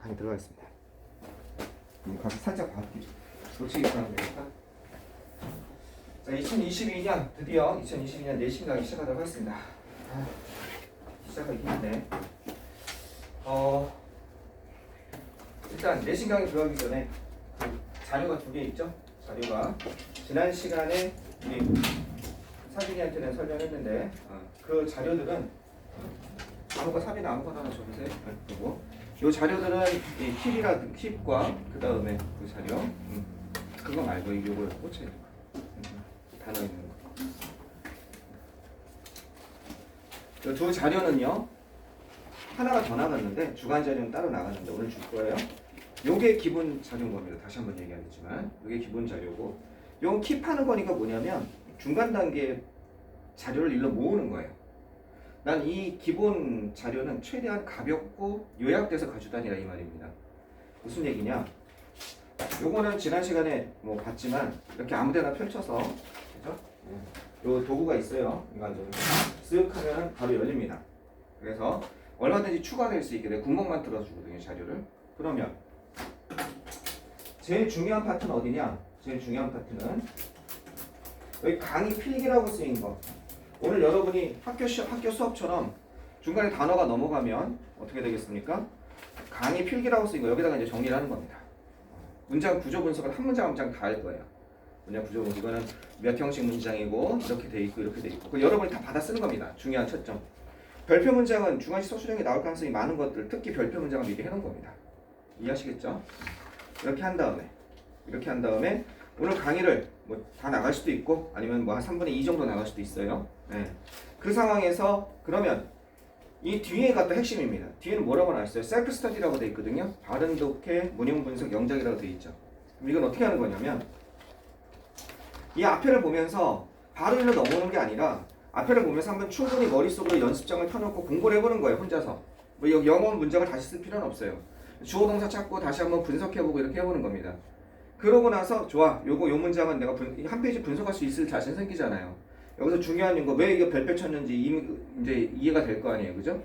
강의 들어가겠습니다. 가서 살짝 놓치기 바라면 되니까. 자, 2022년 드디어 2022년 내신 강의 시작하도록 하겠습니다. 시작하기 힘드네. 일단 내신 강의 들어가기 전에 자료가 두 개 있죠. 자료가 지난 시간에 우리 사진이한테는 설명했는데 그 자료들은 사빈 아무거나 하나 줘보세요. 그리고 이 자료들은 이 팁과 그 다음에 그 자료 그거 말고 이걸 꽂혀야 돼요. 단어 있는 거. 이 두 자료는요. 하나가 더 나갔는데 주간 자료는 따로 나갔는데 오늘 줄 거예요. 요게 기본 자료인 겁니다. 다시 한번 얘기하겠지만 요게 기본 자료고 요 킵하는 거니까 뭐냐면 중간 단계 자료를 일로 모으는 거예요. 난 이 기본 자료는 최대한 가볍고 요약돼서 가져다니라 이 말입니다. 무슨 얘기냐? 요거는 지난 시간에 뭐 봤지만 이렇게 아무데나 펼쳐서 그죠? 요 도구가 있어요. 인간적으로 쓱 하면 바로 열립니다. 그래서 얼마든지 추가될 수 있게 내 구멍만 뚫어주거든요 자료를. 그러면 제일 중요한 파트는 어디냐? 제일 중요한 파트는 여기 강의 필기라고 쓰인 거. 오늘 여러분이 학교 수업처럼 중간에 단어가 넘어가면 어떻게 되겠습니까? 강의 필기라고 쓰인 거 여기다가 이제 정리를 하는 겁니다. 문장 구조 분석은 한 문장 한 문장 다 할 거예요. 문장 구조 분석 이거는 몇 형식 문장이고 이렇게 돼 있고 이렇게 돼 있고 그 여러분이 다 받아 쓰는 겁니다. 중요한 첫점. 별표 문장은 중간시 서술형이 나올 가능성이 많은 것들 특히 별표 문장을 미리 해놓은 겁니다. 이해하시겠죠? 이렇게 한 다음에 오늘 강의를 뭐 다 나갈 수도 있고 아니면 뭐 한 3분의 2 정도 나갈 수도 있어요. 네. 그 상황에서 그러면 이 뒤에 갔다 핵심입니다. 뒤에는 뭐라고 나왔어요? 셀프 스터디라고 돼 있거든요. 발음 독해, 문형 분석, 영작이라고 돼 있죠. 그럼 이건 어떻게 하는 거냐면 이 앞에를 보면서 바로 일로 넘어오는 게 아니라 앞에를 보면서 한번 충분히 머릿속으로 연습장을 펴놓고 공부를 해보는 거예요. 혼자서. 뭐 영어 문장을 다시 쓸 필요는 없어요. 주어 동사 찾고 다시 한번 분석해보고 이렇게 해보는 겁니다. 그러고 나서 좋아. 요 문장은 내가 한 페이지 분석할 수 있을 자신 생기잖아요. 여기서 중요한 거 왜 이거 별표 쳤는지 이제 이해가 될 거 아니에요. 그죠?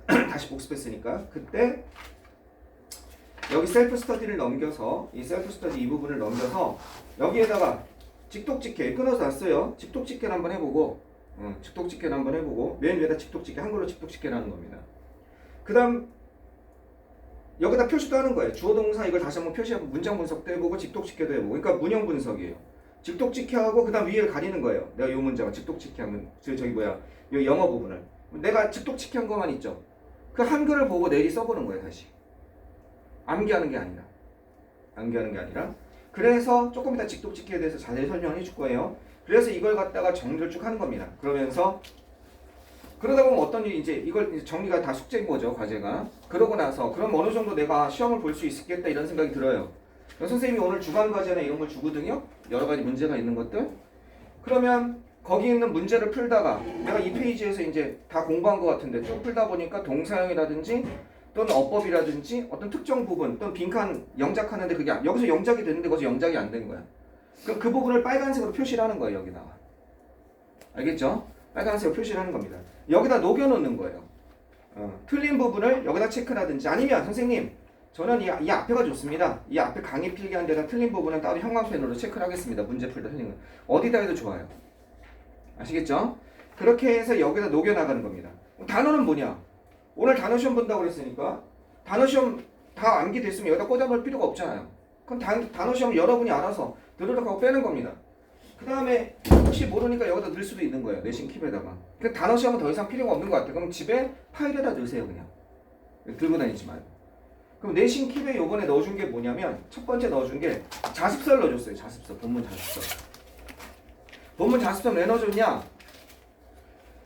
다시 복습했으니까. 그때 여기 셀프 스터디를 넘겨서 이 셀프 스터디 이 부분을 넘겨서 여기에다가 직독직해 끊어서 놨어요. 직독직해를 한번 해보고 직독직해를 한번 해보고 맨 위에다 직독직해 한글로 직독직해라는 겁니다. 그 다음 여기다 표시도 하는 거예요. 주어 동사 이걸 다시 한번 표시하고 문장 분석도 해보고 직독직해도 해보고 그러니까 문형 분석이에요. 직독직해하고 그 다음 위를 가리는 거예요. 내가 요 문장을 직독직해하면 요 영어 부분을 내가 직독직해한 것만 있죠. 그 한글을 보고 내리 써보는 거예요. 다시 암기하는 게 아니라 그래서 조금 이따 직독직해에 대해서 자세히 설명을 해줄 거예요. 그래서 이걸 갖다가 정리를 쭉 하는 겁니다. 그러다 보면 어떤 일이 이제 이걸 정리가 다 숙제인 거죠. 과제가. 그러고 나서 그럼 어느 정도 내가 시험을 볼 수 있겠다 이런 생각이 들어요. 선생님이 오늘 주간 과제나 이런 걸 주거든요. 여러 가지 문제가 있는 것들. 그러면 거기 있는 문제를 풀다가 내가 이 페이지에서 이제 다 공부한 것 같은데 쭉 풀다 보니까 동사형이라든지 또는 어법이라든지 어떤 특정 부분 또는 빈칸 영작하는데 그게 여기서 영작이 되는데 거기서 영작이 안 된 거야. 그럼 그 부분을 빨간색으로 표시를 하는 거예요. 여기다가. 알겠죠? 빨간색으로 표시를 하는 겁니다. 여기다 녹여놓는 거예요. 틀린 부분을 여기다 체크라든지 아니면 선생님 저는 이 앞에가 좋습니다. 이 앞에 강의 필기한 데다 틀린 부분은 따로 형광펜으로 체크를 하겠습니다. 문제 풀다 틀린 거. 어디다 해도 좋아요. 아시겠죠? 그렇게 해서 여기다 녹여나가는 겁니다. 단어는 뭐냐? 오늘 단어 시험 본다고 그랬으니까 단어 시험 다 암기됐으면 여기다 꽂아볼 필요가 없잖아요. 그럼 단어 시험 여러분이 알아서 드르륵 하고 빼는 겁니다. 그 다음에 혹시 모르니까 여기다 넣을 수도 있는 거예요. 내신 킵에다가. 그 단어 시험은 더 이상 필요가 없는 것 같아요. 그럼 집에 파일에다 넣으세요. 그냥. 들고 다니지 말고. 그럼 내신 킵에 요번에 넣어준 게 뭐냐면 첫 번째 넣어준 게 자습서를 넣어줬어요. 자습서. 본문 자습서. 본문 자습서 왜 넣어줬냐?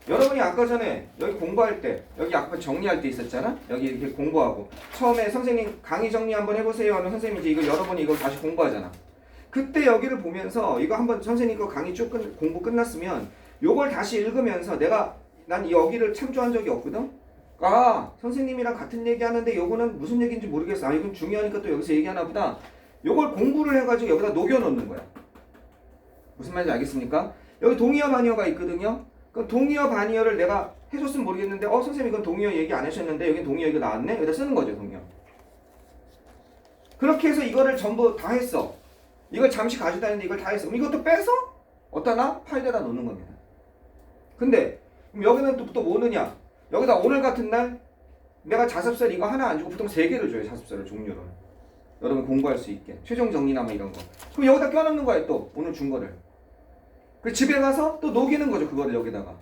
여러분이 아까 전에 여기 공부할 때 여기 아까 정리할 때 있었잖아? 여기 이렇게 공부하고 처음에 선생님 강의 정리 한번 해보세요 하면 선생님이 이제 이걸 여러분이 이걸 다시 공부하잖아. 그때 여기를 보면서 이거 한번 선생님 거 강의 쭉 공부 끝났으면 요걸 다시 읽으면서 난 여기를 참조한 적이 없거든? 선생님이랑 같은 얘기 하는데 요거는 무슨 얘기인지 모르겠어. 이건 중요하니까 또 여기서 얘기하나 보다. 요걸 공부를 해가지고 여기다 녹여놓는 거야. 무슨 말인지 알겠습니까? 여기 동의어 반의어가 있거든요. 그럼 동의어 반의어를 내가 해줬으면 모르겠는데 선생님 이건 동의어 얘기 안 하셨는데 여기 동의어 이거 나왔네? 여기다 쓰는 거죠. 동의어. 그렇게 해서 이거를 전부 다 했어. 이걸 잠시 가져다니는데 이걸 다 했어. 그럼 이것도 빼서 어디다 파일에다 놓는 겁니다. 근데 그럼 여기는 또 뭐 넣냐? 여기다 오늘 같은 날 내가 자습서 이거 하나 안 주고 보통 3개를 줘요. 자습서를 종류를. 여러분 공부할 수 있게. 최종 정리나 뭐 이런 거. 그럼 여기다 껴넣는 거야 또 오늘 준 거를. 그 집에 가서 또 녹이는 거죠. 그거를 여기다가.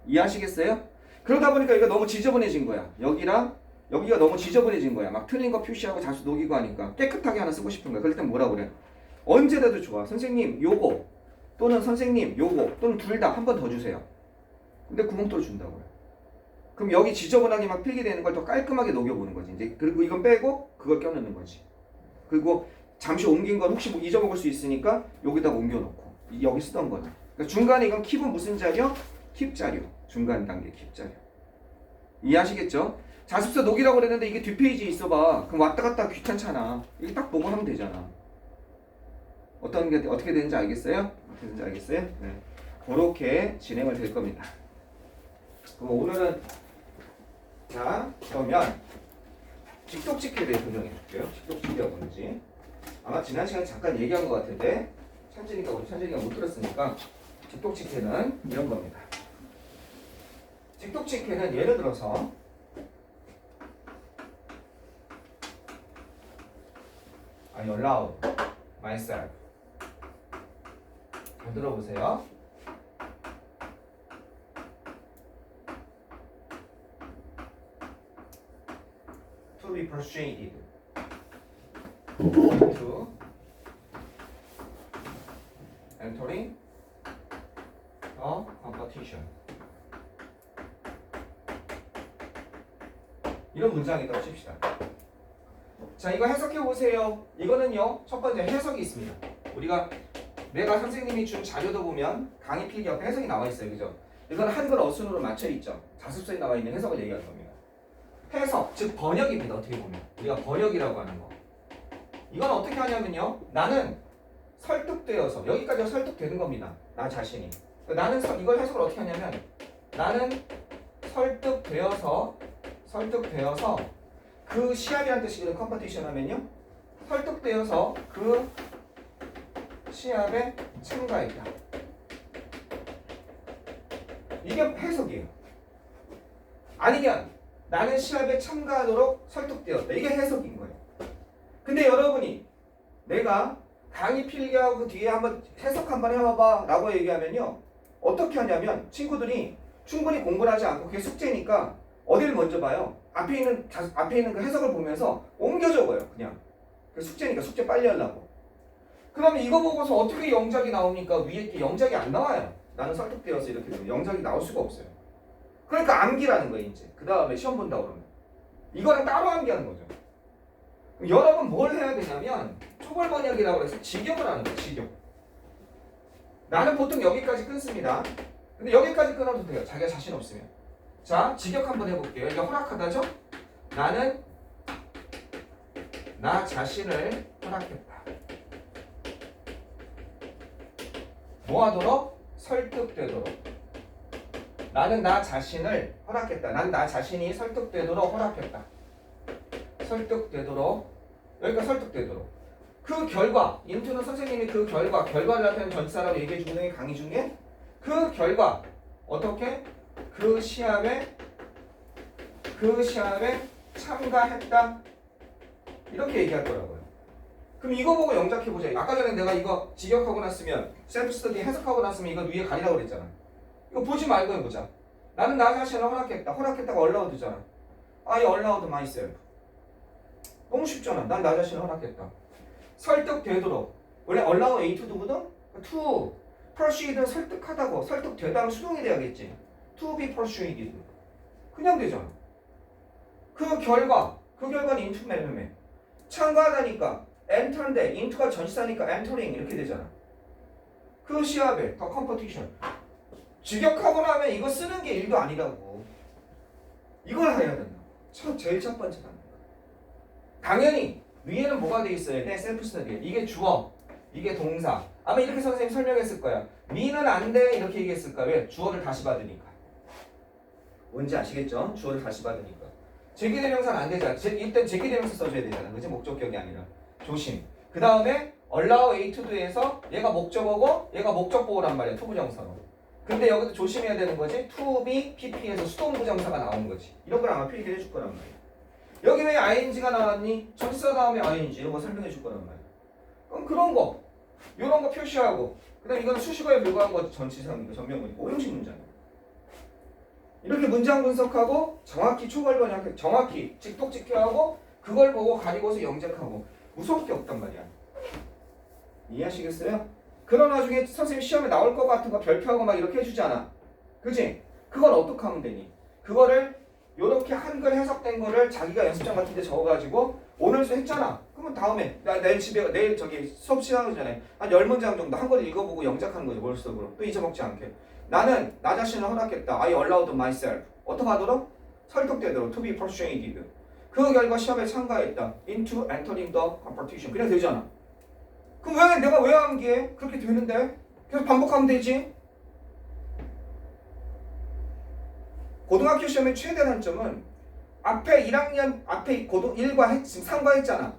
이해하시겠어요? 그러다 보니까 이거 너무 지저분해진 거야. 여기랑 여기가 너무 지저분해진 거야. 막 틀린 거 표시하고 자수 녹이고 하니까 깨끗하게 하나 쓰고 싶은 거야. 그럴 땐 뭐라 그래? 언제라도 좋아. 선생님 요거 또는 선생님 요거 또는 둘 다 한 번 더 주세요. 근데 구멍돌 준다고요. 그럼 여기 지저분하게 막 필기되는 걸 더 깔끔하게 녹여보는 거지. 이제 그리고 이건 빼고 그걸 껴넣는 거지. 그리고 잠시 옮긴 건 혹시 뭐 잊어먹을 수 있으니까 여기다 옮겨놓고 여기 쓰던 거는. 그러니까 중간에 이건 킵은 무슨 자료? 킵 자료. 중간 단계 킵 자료. 이해하시겠죠? 자습서 녹이라고 그랬는데 이게 뒷페이지에 있어봐. 그럼 왔다 갔다 귀찮잖아. 이게 딱 보고 하면 되잖아. 어떻게 되는지 알겠어요? 어떻게 되는지 알겠어요? 네. 그렇게 진행을 될 겁니다. 그럼 오늘은 자 그러면 직독직해에 대해 설명해 줄게요. 직독직해가 뭔지 아마 지난 시간에 잠깐 얘기한 것 같은데 우리 찬진이가 못 들었으니까 직독직해는 이런 겁니다. 직독직해는 예를 들어서 I allow myself. 잘 들어보세요. To be persuaded to entering a competition. 이런 문장이 있다고 칩시다. 자, 이거 해석해 보세요. 이거는요, 첫 번째 해석이 있습니다. 내가 선생님이 준 자료도 보면 강의 필기 옆에 해석이 나와 있어요, 그죠? 이건 한글 어순으로 맞춰 있죠. 자습서에 나와 있는 해석을 얘기하는 겁니다. 해석, 즉 번역입니다. 어떻게 보면 우리가 번역이라고 하는 거. 이건 어떻게 하냐면요, 나는 설득되어서 여기까지 설득되는 겁니다. 나 자신이. 나는 이걸 해석을 어떻게 하냐면 나는 설득되어서 그 시합이라는 뜻이거든요. 컴퍼티션 하면요. 설득되어서 그 시합에 참가했다. 이게 해석이에요. 아니면 나는 시합에 참가하도록 설득되었다. 이게 해석인 거예요. 근데 여러분이 내가 강의 필기하고 그 뒤에 한번 해석 한번 해봐봐 라고 얘기하면요. 어떻게 하냐면 친구들이 충분히 공부를 하지 않고 그게 숙제니까 어디를 먼저 봐요? 앞에 있는 그 해석을 보면서 옮겨 적어요. 그냥. 숙제니까 숙제 빨리 하려고. 그러면 이거 보고서 어떻게 영작이 나옵니까? 위에 게 영작이 안 나와요. 나는 설득되어서 이렇게 되면 영작이 나올 수가 없어요. 그러니까 암기라는 거예요. 이제 그 다음에 시험 본다고 그러면 이거랑 따로 암기하는 거죠. 그럼 여러분 뭘 해야 되냐면 초벌 번역이라고 해서 직역을 하는 거예요. 직역. 나는 보통 여기까지 끊습니다. 근데 여기까지 끊어도 돼요. 자기가 자신 없으면. 자, 직역 한번 해볼게요. 이게 허락하다죠? 나는 나 자신을 허락했다. 뭐 하도록? 설득되도록. 나는 나 자신을 허락했다. 난 나 자신이 설득되도록 허락했다. 설득되도록. 여기가 설득되도록. 그 결과, 인투는 선생님이 그 결과를 나타내는 전치사라고 얘기해 주는 게 강의 중에 그 결과, 어떻게? 그 시합에 참가했다. 이렇게 얘기할 거라고요. 그럼 이거 보고 영작해보자. 아까 전에 내가 이거 직역하고 났으면 셀프 스터디 해석하고 났으면 이거 위에 가리라고 그랬잖아. 이거 보지 말고 해보자. 나는 나 자신을 허락했다. 허락했다가 allowed잖아. I allowed myself. 너무 쉽잖아. 난 나 자신을 허락했다. 설득되도록. 원래 allow A to do거든? to persuade는 설득하다고. 설득되다면 수동이 돼야겠지. to be persuaded. 그냥 되잖아. 그 결과는 into 매매. 참가하다니까 enter인데 into가 전치사니까 entering 이렇게 되잖아. 그 시합에 더 competition. 직역하고 나면 이거 쓰는 게 일도 아니라고. 이걸 해야 된다. 제일 첫 번째다. 당연히 위에는 뭐가 돼 있어야 돼? 셀프 스터디. 이게 주어, 이게 동사. 아마 이렇게 선생님 설명했을 거야. 미는 안 돼 이렇게 얘기했을 거야. 왜? 주어를 다시 받으니까. 뭔지 아시겠죠? 주어를 다시 받으니까. 제기대명사는 안 되잖아. 일단 제기대명사 써줘야 되잖아. 그치? 목적격이 아니라. 조심. 그 다음에 allow A to do에서 얘가 목적어고 얘가 목적보호란 말이야. 투부정사로. 근데 여기도 조심해야 되는 거지. to be pp에서 수동부정사가 나온 거지. 이런 걸 아마 필기를 해줄 거란 말이야. 여기 왜 ing가 나왔니? 전치사 다음에 ing 이런 거 설명해 줄 거란 말이야. 그럼 그런 거 이런 거 표시하고 그 다음 이건 수식어에 불과한 거 전치사니까 전명문이고 오형식 문장이야. 이렇게 문장 분석하고 정확히 초벌 번역 정확히 직독직해하고 그걸 보고 가리고서 영작하고 무서울 게 없단 말이야. 이해하시겠어요? 그런 와중에 선생님 시험에 나올 것 같은 거 별표하고 막 이렇게 해주잖아. 그치? 그걸 어떻게 하면 되니? 그거를 요렇게 한글 해석된 거를 자기가 연습장 같은 데 적어가지고 오늘 했잖아. 그러면 다음에 내일 저기 수업 시작하기 전에 한 10문장 정도 한 걸 읽어보고 영작하는 거지. 머릿속으로. 또 잊어먹지 않게. 나는 나 자신을 허락했다. I allowed myself. 어떻게 하도록? 설득되도록. To be persuaded. 그 결과 시험에 참가했다. Into entering the competition. 그냥 되잖아. 그럼 왜 내가 왜 암기해? 그렇게 되는데? 계속 반복하면 되지. 고등학교 시험의 최대 단점은 앞에 1학년 앞에 고등 1과 지금 3과 했잖아.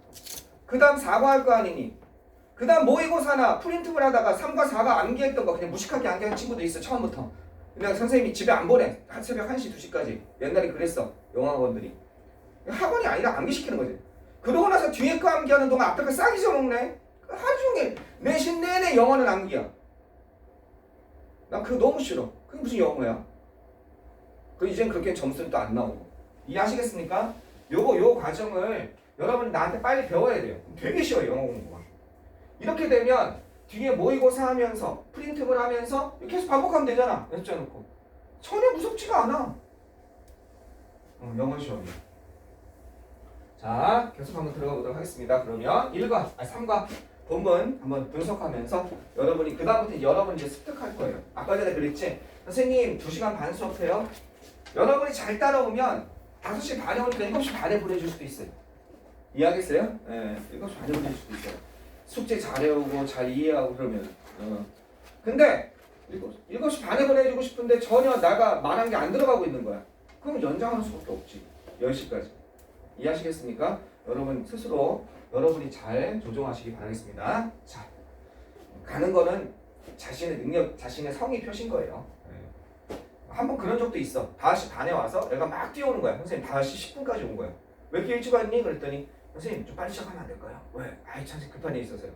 그 다음 4과 할 거 아니니? 그 다음 모의고사나 프린트물 하다가 3과 4가 암기했던 거 그냥 무식하게 암기한 친구도 있어. 처음부터. 그냥 선생님이 집에 안 보내. 새벽 1시 2시까지. 옛날에 그랬어. 영어학원들이. 학원이 아니라 암기시키는 거지. 그러고 나서 뒤에 거 암기하는 동안 앞에 거 싹 잊어먹네. 하루 종일 내신 내내 영어는 암기야. 난 그거 너무 싫어. 그게 무슨 영어야? 그 이젠 그렇게 점수는 또 안 나오고. 이해하시겠습니까? 요 과정을 여러분 나한테 빨리 배워야 돼요. 되게 쉬워요. 영어 공부가. 이렇게 되면 뒤에 모의고사 하면서 프린트물 하면서 계속 반복하면 되잖아. 연습해 놓고. 전혀 무섭지가 않아. 영어 시험이. 자, 계속 한번 들어가 보도록 하겠습니다. 그러면 3과 본문 한번 분석하면서 여러분이 그다음부터 여러분이 이제 습득할 거예요. 아까 전에 그랬지? 선생님 2시간 반 수업해요. 여러분이 잘 따라오면 5시 반에 오니까 7시 반에 보내줄 수도 있어요. 이해하겠어요? 네, 7시 반에 보내줄 수도 있어요. 숙제 잘해오고 잘 이해하고 그러면. 근데 7시 반에 보내주고 싶은데 전혀 나가 말한 게 안 들어가고 있는 거야. 그럼 연장하는 수밖에 없지. 10시까지. 이해하시겠습니까? 여러분 스스로 여러분이 잘 조정하시기 바라겠습니다. 자, 가는 거는 자신의 능력, 자신의 성의 표신 거예요. 한번 그런 적도 있어. 5시 반에 와서 내가 막 뛰어오는 거야. 선생님 5시 10분까지 온 거야. 왜 이렇게 일찍 왔니? 그랬더니 선생님 좀 빨리 시작하면 안 될까요? 왜? 아이 참 급한 일이 있어서요.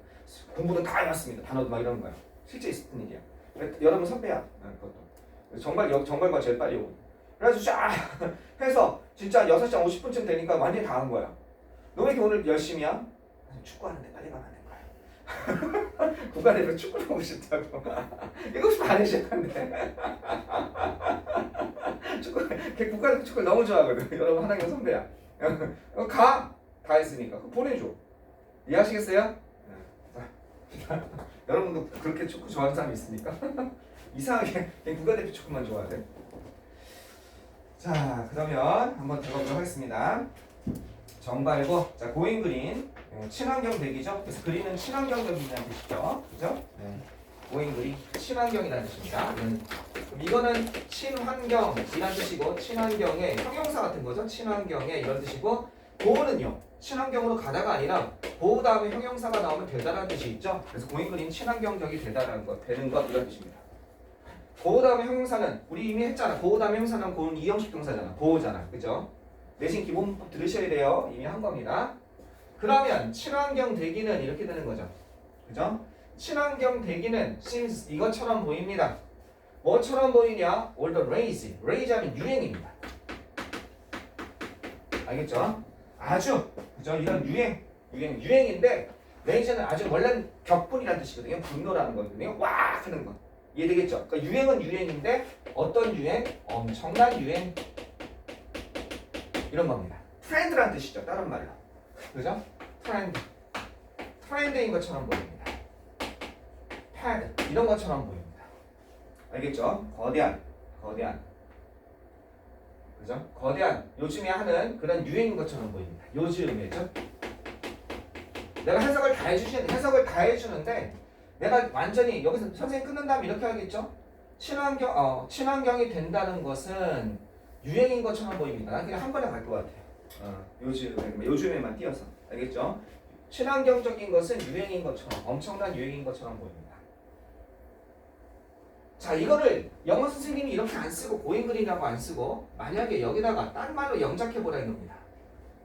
공부는 다 해왔습니다. 단어도 막 이러는 거야. 실제 있었던 일이야. 여러분 선배야. 그것도. 정발과 제일 빨리 오고. 그래서 쫙 해서 진짜 6시 50분쯤 되니까 완전히 다 한 거야. 너 왜 이렇게 오늘 열심히야? 축구하는데 빨리 가면 안 될까요? 국가대표 축구를 하고 싶다고. 7시 반에 시작한대. 국가대표 축구를 너무 좋아하거든. 여러분 하나님 선배야. 가! 다 했으니까. 보내줘. 이해하시겠어요? 자, 여러분도 그렇게 축구 좋아하는 사람이 있습니까? 이상하게 국가대표 축구만 좋아하네. 자, 그러면 한번 들어보도록 하겠습니다. 정발고, 자, 고잉그린, 친환경 대기죠. 그래서 그린은 친환경적이라는 뜻이죠. 그죠? 네. 고잉그린, 친환경이라는 뜻입니다. 그럼 이거는 친환경이라는 뜻이고, 친환경의 형용사 같은 거죠. 친환경의 이런 뜻이고, 보호는요, 친환경으로 가다가 아니라 보호 다음에 형용사가 나오면 되다라는 뜻이 있죠. 그래서 고잉그린 친환경적이 되다라는 것, 되는 것 이런 뜻입니다. 보호 다음에 형용사는 우리 이미 했잖아. 보호 다음에 형용사는 고는 이형식 동사잖아. 보호잖아. 그죠? 내신 기본법 들으셔야 돼요. 이미 한 겁니다. 그러면 친환경 대기는 이렇게 되는 거죠. 그죠? 친환경 대기는 since 이것처럼 보입니다. 뭐처럼 보이냐? all the rage. rage 하면 유행입니다. 알겠죠? 아주 그죠? 이런 유행인데 rage는 아주 원래는 격분이라는 뜻이거든요. 분노라는 거거든요. 와 하는 거. 이해되겠죠? 그러니까 유행은 유행인데 어떤 유행? 엄청난 유행 이런 겁니다. 트렌드라는 뜻이죠. 다른 말로. 그죠? 트렌드인 것처럼 보입니다. 패드 이런 것처럼 보입니다. 알겠죠? 거대한 그죠? 거대한 요즘에 하는 그런 유행인 것처럼 보입니다. 요즘이죠? 내가 해석을 다 해주는데 내가 완전히 여기서 선생님 끊는 다음에 이렇게 하겠죠? 친환경이 된다는 것은 유행인 것처럼 보입니다. 난 그냥 한 번에 갈 것 같아요. 요즘에만 띄어서 알겠죠? 친환경적인 것은 유행인 것처럼 엄청난 유행인 것처럼 보입니다. 자, 이거를 영어 선생님이 이렇게 안 쓰고 고잉글이라고 안 쓰고 만약에 여기다가 딴 말로 영작해 보라 이겁니다.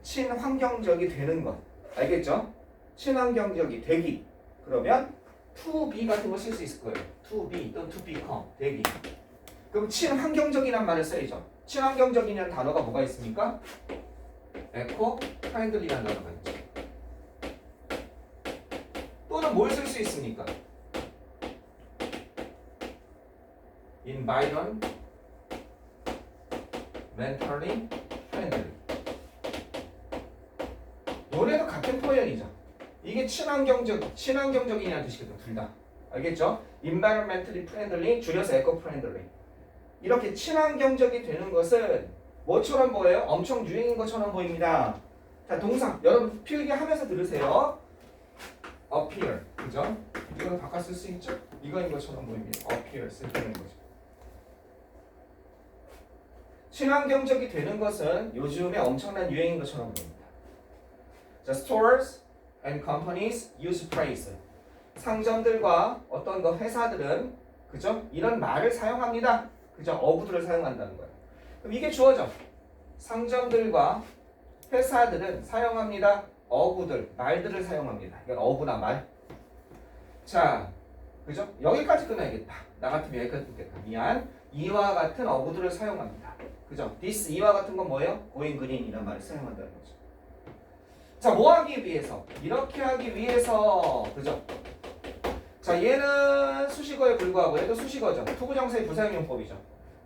친환경적이 되는 것 알겠죠? 친환경적이 되기 그러면 to be 같은 거 쓸 수 있을 거예요. to be 또는 to become 되기. 그럼 친환경적이란 말을 써야죠. 친환경적이라는 단어가 뭐가 있습니까? 에코 프렌들리라는 단어가 있죠. 또는 뭘 쓸 수 있습니까? environmentally friendly. 노래도 같은 표현이죠. 이게 친환경적이냐는 뜻이거든, 둘 다. 알겠죠? environmentally friendly, 줄여서 eco-friendly. 이렇게 친환경적이 되는 것은 뭐처럼 보여요? 엄청 유행인 것처럼 보입니다. 자, 동사. 여러분 필기하면서 들으세요. appear. 그죠? 이거는 바꿔 쓸 수 있죠? 이거인 것처럼 보입니다. appear 쓸 때는 거죠. 친환경적이 되는 것은 요즘에 엄청난 유행인 것처럼 보입니다. 자, stores and companies use phrase. 상점들과 어떤 거 회사들은 그죠? 이런 말을 사용합니다. 그죠? 어구들을 사용한다는 거예요. 그럼 이게 주어져. 상점들과 회사들은 사용합니다. 어구들, 말들을 사용합니다. 이건 어구나 말. 자, 그죠? 여기까지 끊어야겠다. 나 같으면 여기까지 끊겠다. 미안. 이와 같은 어구들을 사용합니다. 그죠? this 이와 같은 건 뭐예요? going green이라는 말을 사용한다는 거죠. 자, 뭐 하기 위해서? 이렇게 하기 위해서. 그죠? 자, 얘는 수식어에 불과하고 얘도 수식어죠. 투부정사의 부사용용법이죠.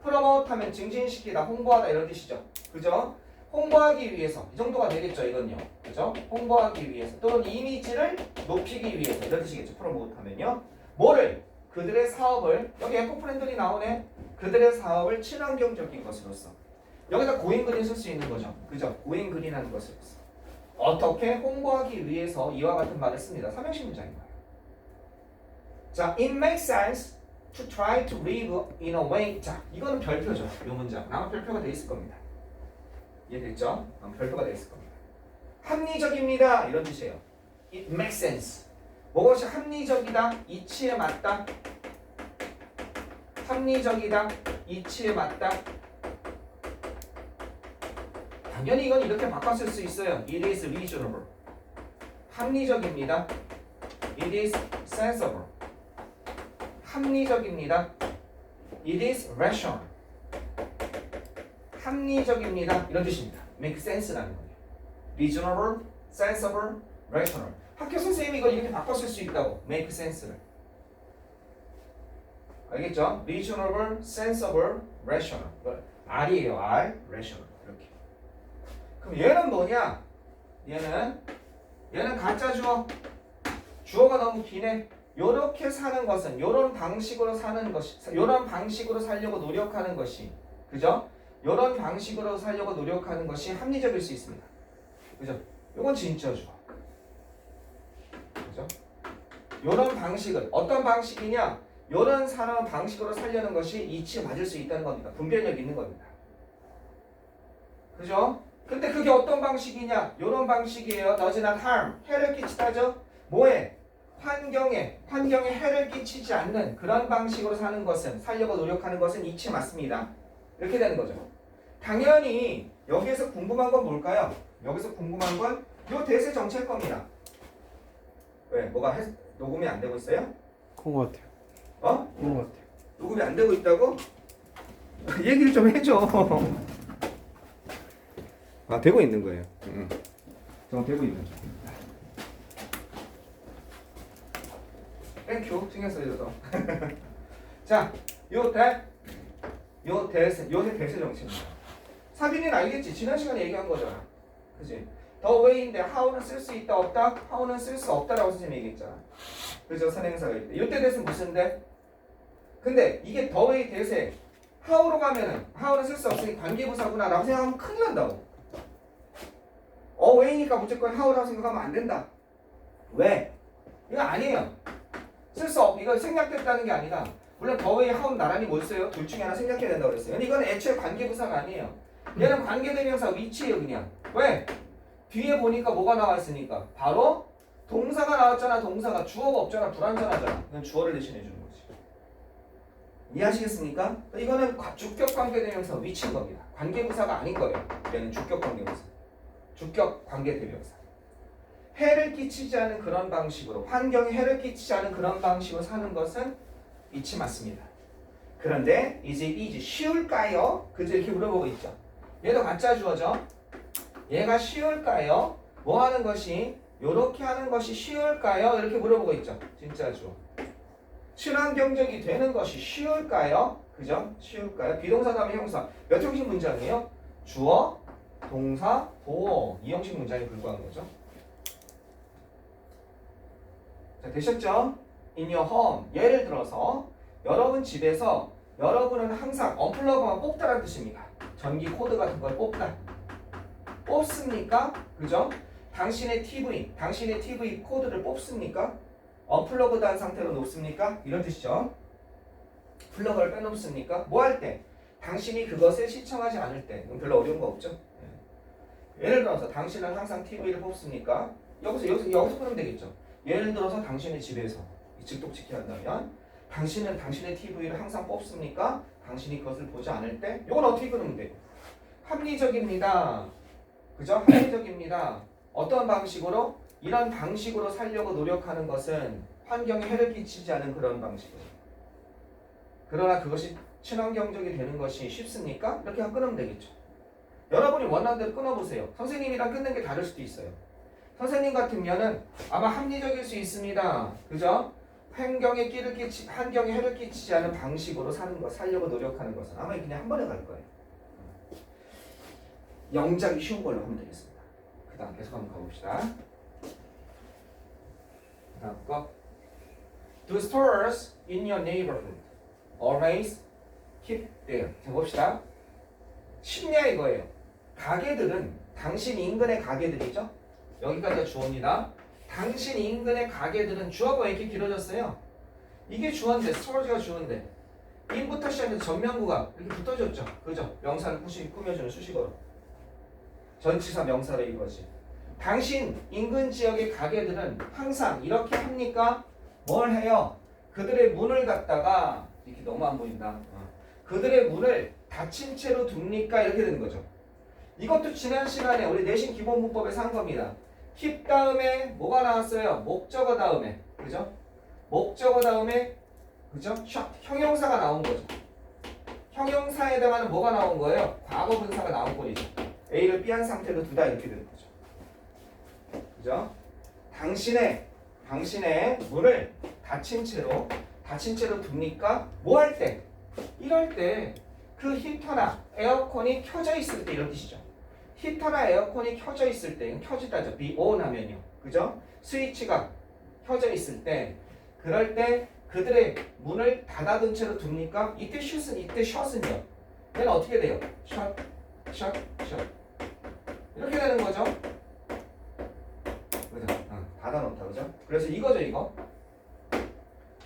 프로모트 하면 증진시키다, 홍보하다 이런 뜻이죠. 그죠? 홍보하기 위해서. 이 정도가 되겠죠, 이건요. 그죠? 홍보하기 위해서. 또는 이미지를 높이기 위해서. 이런 뜻이겠죠. 프로모트 하면요. 뭐를? 그들의 사업을, 여기 에코프렌들이 나오네. 그들의 사업을 친환경적인 것으로서. 여기다 고잉그린 쓸 수 있는 거죠. 그죠? 고잉그린하는 것으로서. 어떻게 홍보하기 위해서 이와 같은 말을 씁니다. 삼형식 문장인 거예요. 자, it makes sense to try to live in a way. 자, 이거는 별표죠. 이 문장. 아마 별표가 돼 있을 겁니다. 이해됐죠? 아마 별표가 돼 있을 겁니다. 합리적입니다. 이런 뜻이에요. It makes sense. 무엇이 합리적이다, 이치에 맞다. 합리적이다, 이치에 맞다. 당연히 이건 이렇게 바꿔 쓸 수 있어요. It is reasonable. 합리적입니다. It is sensible. 합리적입니다. It is rational. 합리적입니다. 이런 뜻입니다. make sense라는 거예요. reasonable, sensible, rational. 학교 선생님이 이걸 이렇게 바꿔 쓸 수 있다고. make sense를. 알겠죠? reasonable, sensible, rational. R이에요. R, rational. 이렇게. 그럼 얘는 뭐냐? 얘는 가짜 주어. 주어가 너무 기네. 요렇게 사는 것은 요런 방식으로 사는 것이 요런 방식으로 살려고 노력하는 것이 그죠? 요런 방식으로 살려고 노력하는 것이 합리적일 수 있습니다. 그죠? 요건 진짜 주어. 그죠? 요런 방식은 어떤 방식이냐? 요런 사람 방식으로 살려는 것이 이치에 맞을 수 있다는 겁니다. 분별력 있는 겁니다. 그죠? 근데 그게 어떤 방식이냐? 요런 방식이에요. does not harm. 해를 끼치다죠? 뭐에? 환경에 해를 끼치지 않는 그런 방식으로 사는 것은 살려고 노력하는 것은 이치 맞습니다. 이렇게 되는 거죠. 당연히 여기에서 궁금한 건 뭘까요? 여기서 궁금한 건 요 대세 정체일 겁니다. 왜? 뭐가 녹음이 안 되고 있어요? 그런 것 같아요. 어? 그런 것 같아요. 녹음이 안 되고 있다고? 얘기를 좀 해줘. 아, 되고 있는 거예요. 저 되고 있는 거예요. 땡큐. 신경 써줘서. 자, 요 대세 정치입니다. 사빈이는 알겠지? 지난 시간에 얘기한 거잖아. 그지? 더 way인데 how는 쓸 수 있다 없다? how는 쓸 수 없다라고 선생님이 얘기했잖아. 그죠? 선행사가 있대. 이때 대세는 무슨데? 근데 이게 더 way 대세 how로 가면은 how는 쓸 수 없으니 관계부사구나 라고 생각하면 큰일 난다고. way니까 무조건 how라고 생각하면 안 된다. 왜? 이거 아니에요. 쓸 수 없, 이거 생략됐다는 게 아니라 물론 더 way how는 나란히 뭘 써요? 둘 중에 하나 생략해야 된다고 그랬어요. 근데 이건 애초에 관계부사가 아니에요. 얘는 관계대명사 위치예요 그냥. 왜? 뒤에 보니까 뭐가 나왔으니까 바로 동사가 나왔잖아. 동사가 주어가 없잖아. 불완전하잖아. 그냥 주어를 대신해 주는 거지. 이해하시겠습니까? 이거는 주격 관계대명사 위치인 겁니다. 관계부사가 아닌 거예요. 얘는 주격 관계부사. 주격 관계대명사. 해를 끼치지 않은 그런 방식으로, 환경에 해를 끼치지 않은 그런 방식으로 사는 것은 위치 맞습니다. 그런데 이제 쉬울까요? 그죠? 이렇게 물어보고 있죠. 얘도 가짜 주어죠. 얘가 쉬울까요? 뭐 하는 것이, 요렇게 하는 것이 쉬울까요? 이렇게 물어보고 있죠. 진짜 주어. 친환경적이 되는 것이 쉬울까요? 그죠? 쉬울까요? 비동사 다음에 형사. 몇 형식 문장이에요? 주어, 동사, 보어. 이 형식 문장에 불과한 거죠. 자, 되셨죠? In your home. 예를 들어서 여러분 집에서 여러분은 항상 언플러그만 뽑다라는 뜻입니다. 전기 코드 같은 걸 뽑다. 뽑습니까? 그죠? 당신의 TV 코드를 뽑습니까? 언플러그드한 상태로 놓습니까? 이런 뜻이죠. 플러그를 빼놓습니까? 뭐 할 때? 당신이 그것을 시청하지 않을 때. 이건 별로 어려운 거 없죠? 예를 들어서 당신은 항상 TV를 뽑습니까? 여기서 그러면 되겠죠. 예를 들어서 당신의 집에서 즉독지키 한다면 당신은 당신의 TV를 항상 뽑습니까? 당신이 그것을 보지 않을 때? 이건 어떻게 끊으면 돼요? 합리적입니다. 그죠? 합리적입니다. 어떤 방식으로? 이런 방식으로 살려고 노력하는 것은 환경에 해를 끼치지 않은 그런 방식으로. 그러나 그것이 친환경적이 되는 것이 쉽습니까? 이렇게 끊으면 되겠죠. 여러분이 원하는 대로 끊어보세요. 선생님이랑 끊는 게 다를 수도 있어요. 선생님 같으면은 아마 합리적일 수 있습니다. 그죠? 환경에 해를 끼치지 않은 방식으로 사는 것, 살려고 노력하는 것은 아마 그냥 한 번에 갈 거예요. 영작이 쉬운 걸로 하면 되겠습니다. 그 다음 계속 한번 가봅시다. 그 다음 거. Do stores in your neighborhood always keep there. 자, 봅시다. 쉽냐 이거예요. 가게들은 당신 인근의 가게들이죠. 여기까지가 주어입니다. 당신 인근의 가게들은 주어가 왜 이렇게 길어졌어요? 이게 주어인데 스토어가 주어인데 인부터 시작해서 전면구가 이렇게 붙어졌죠. 그죠? 명사를 꾸며주는 수식어로. 전치사 명사로 이루어지. 당신 인근 지역의 가게들은 항상 이렇게 합니까? 뭘 해요? 그들의 문을 갖다가 이렇게 너무 안 보인다. 그들의 문을 닫힌 채로 둡니까? 이렇게 되는 거죠. 이것도 지난 시간에 우리 내신 기본 문법에서 한 겁니다. keep 다음에 뭐가 나왔어요? 목적어 다음에. 그죠? 목적어 다음에 그죠? 형용사가 나온 거죠. 형용사에 해당하는 뭐가 나온 거예요? 과거 분사가 나온 꼴이죠. A를 B한 상태로 두다 이렇게 되는 거죠. 그죠? 당신의 문을 닫힌 채로 둡니까? 뭐 할 때? 이럴 때 그 히터나 에어컨이 켜져 있을 때 이런 뜻이죠. 히터나 에어컨이 켜져 있을 때, 켜지다죠. be on 하면요. 그죠? 스위치가 켜져 있을 때, 그럴 때 그들의 문을 닫아둔 채로 둡니까? 이때 셧은요. 얘는 어떻게 돼요? 셧. 이렇게 되는 거죠. 그죠? 닫아놓다, 그죠? 그래서 이거죠, 이거.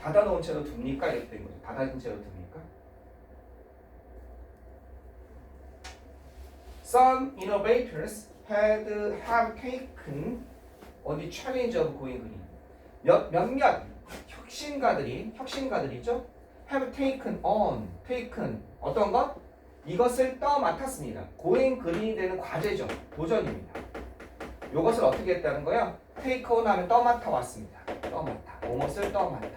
닫아놓은 채로 둡니까? 이렇게 된 거죠. 닫아둔 채로 둡니까? Some innovators have taken on the challenge of going green. 몇몇 혁신가들이죠. have taken 어떤 것? 이것을 떠맡았습니다. going green이 되는 과제죠. 도전입니다. 이것을 어떻게 했다는 거야? take on 하면 떠맡아 왔습니다. 떠맡아. 무엇을 떠맡아.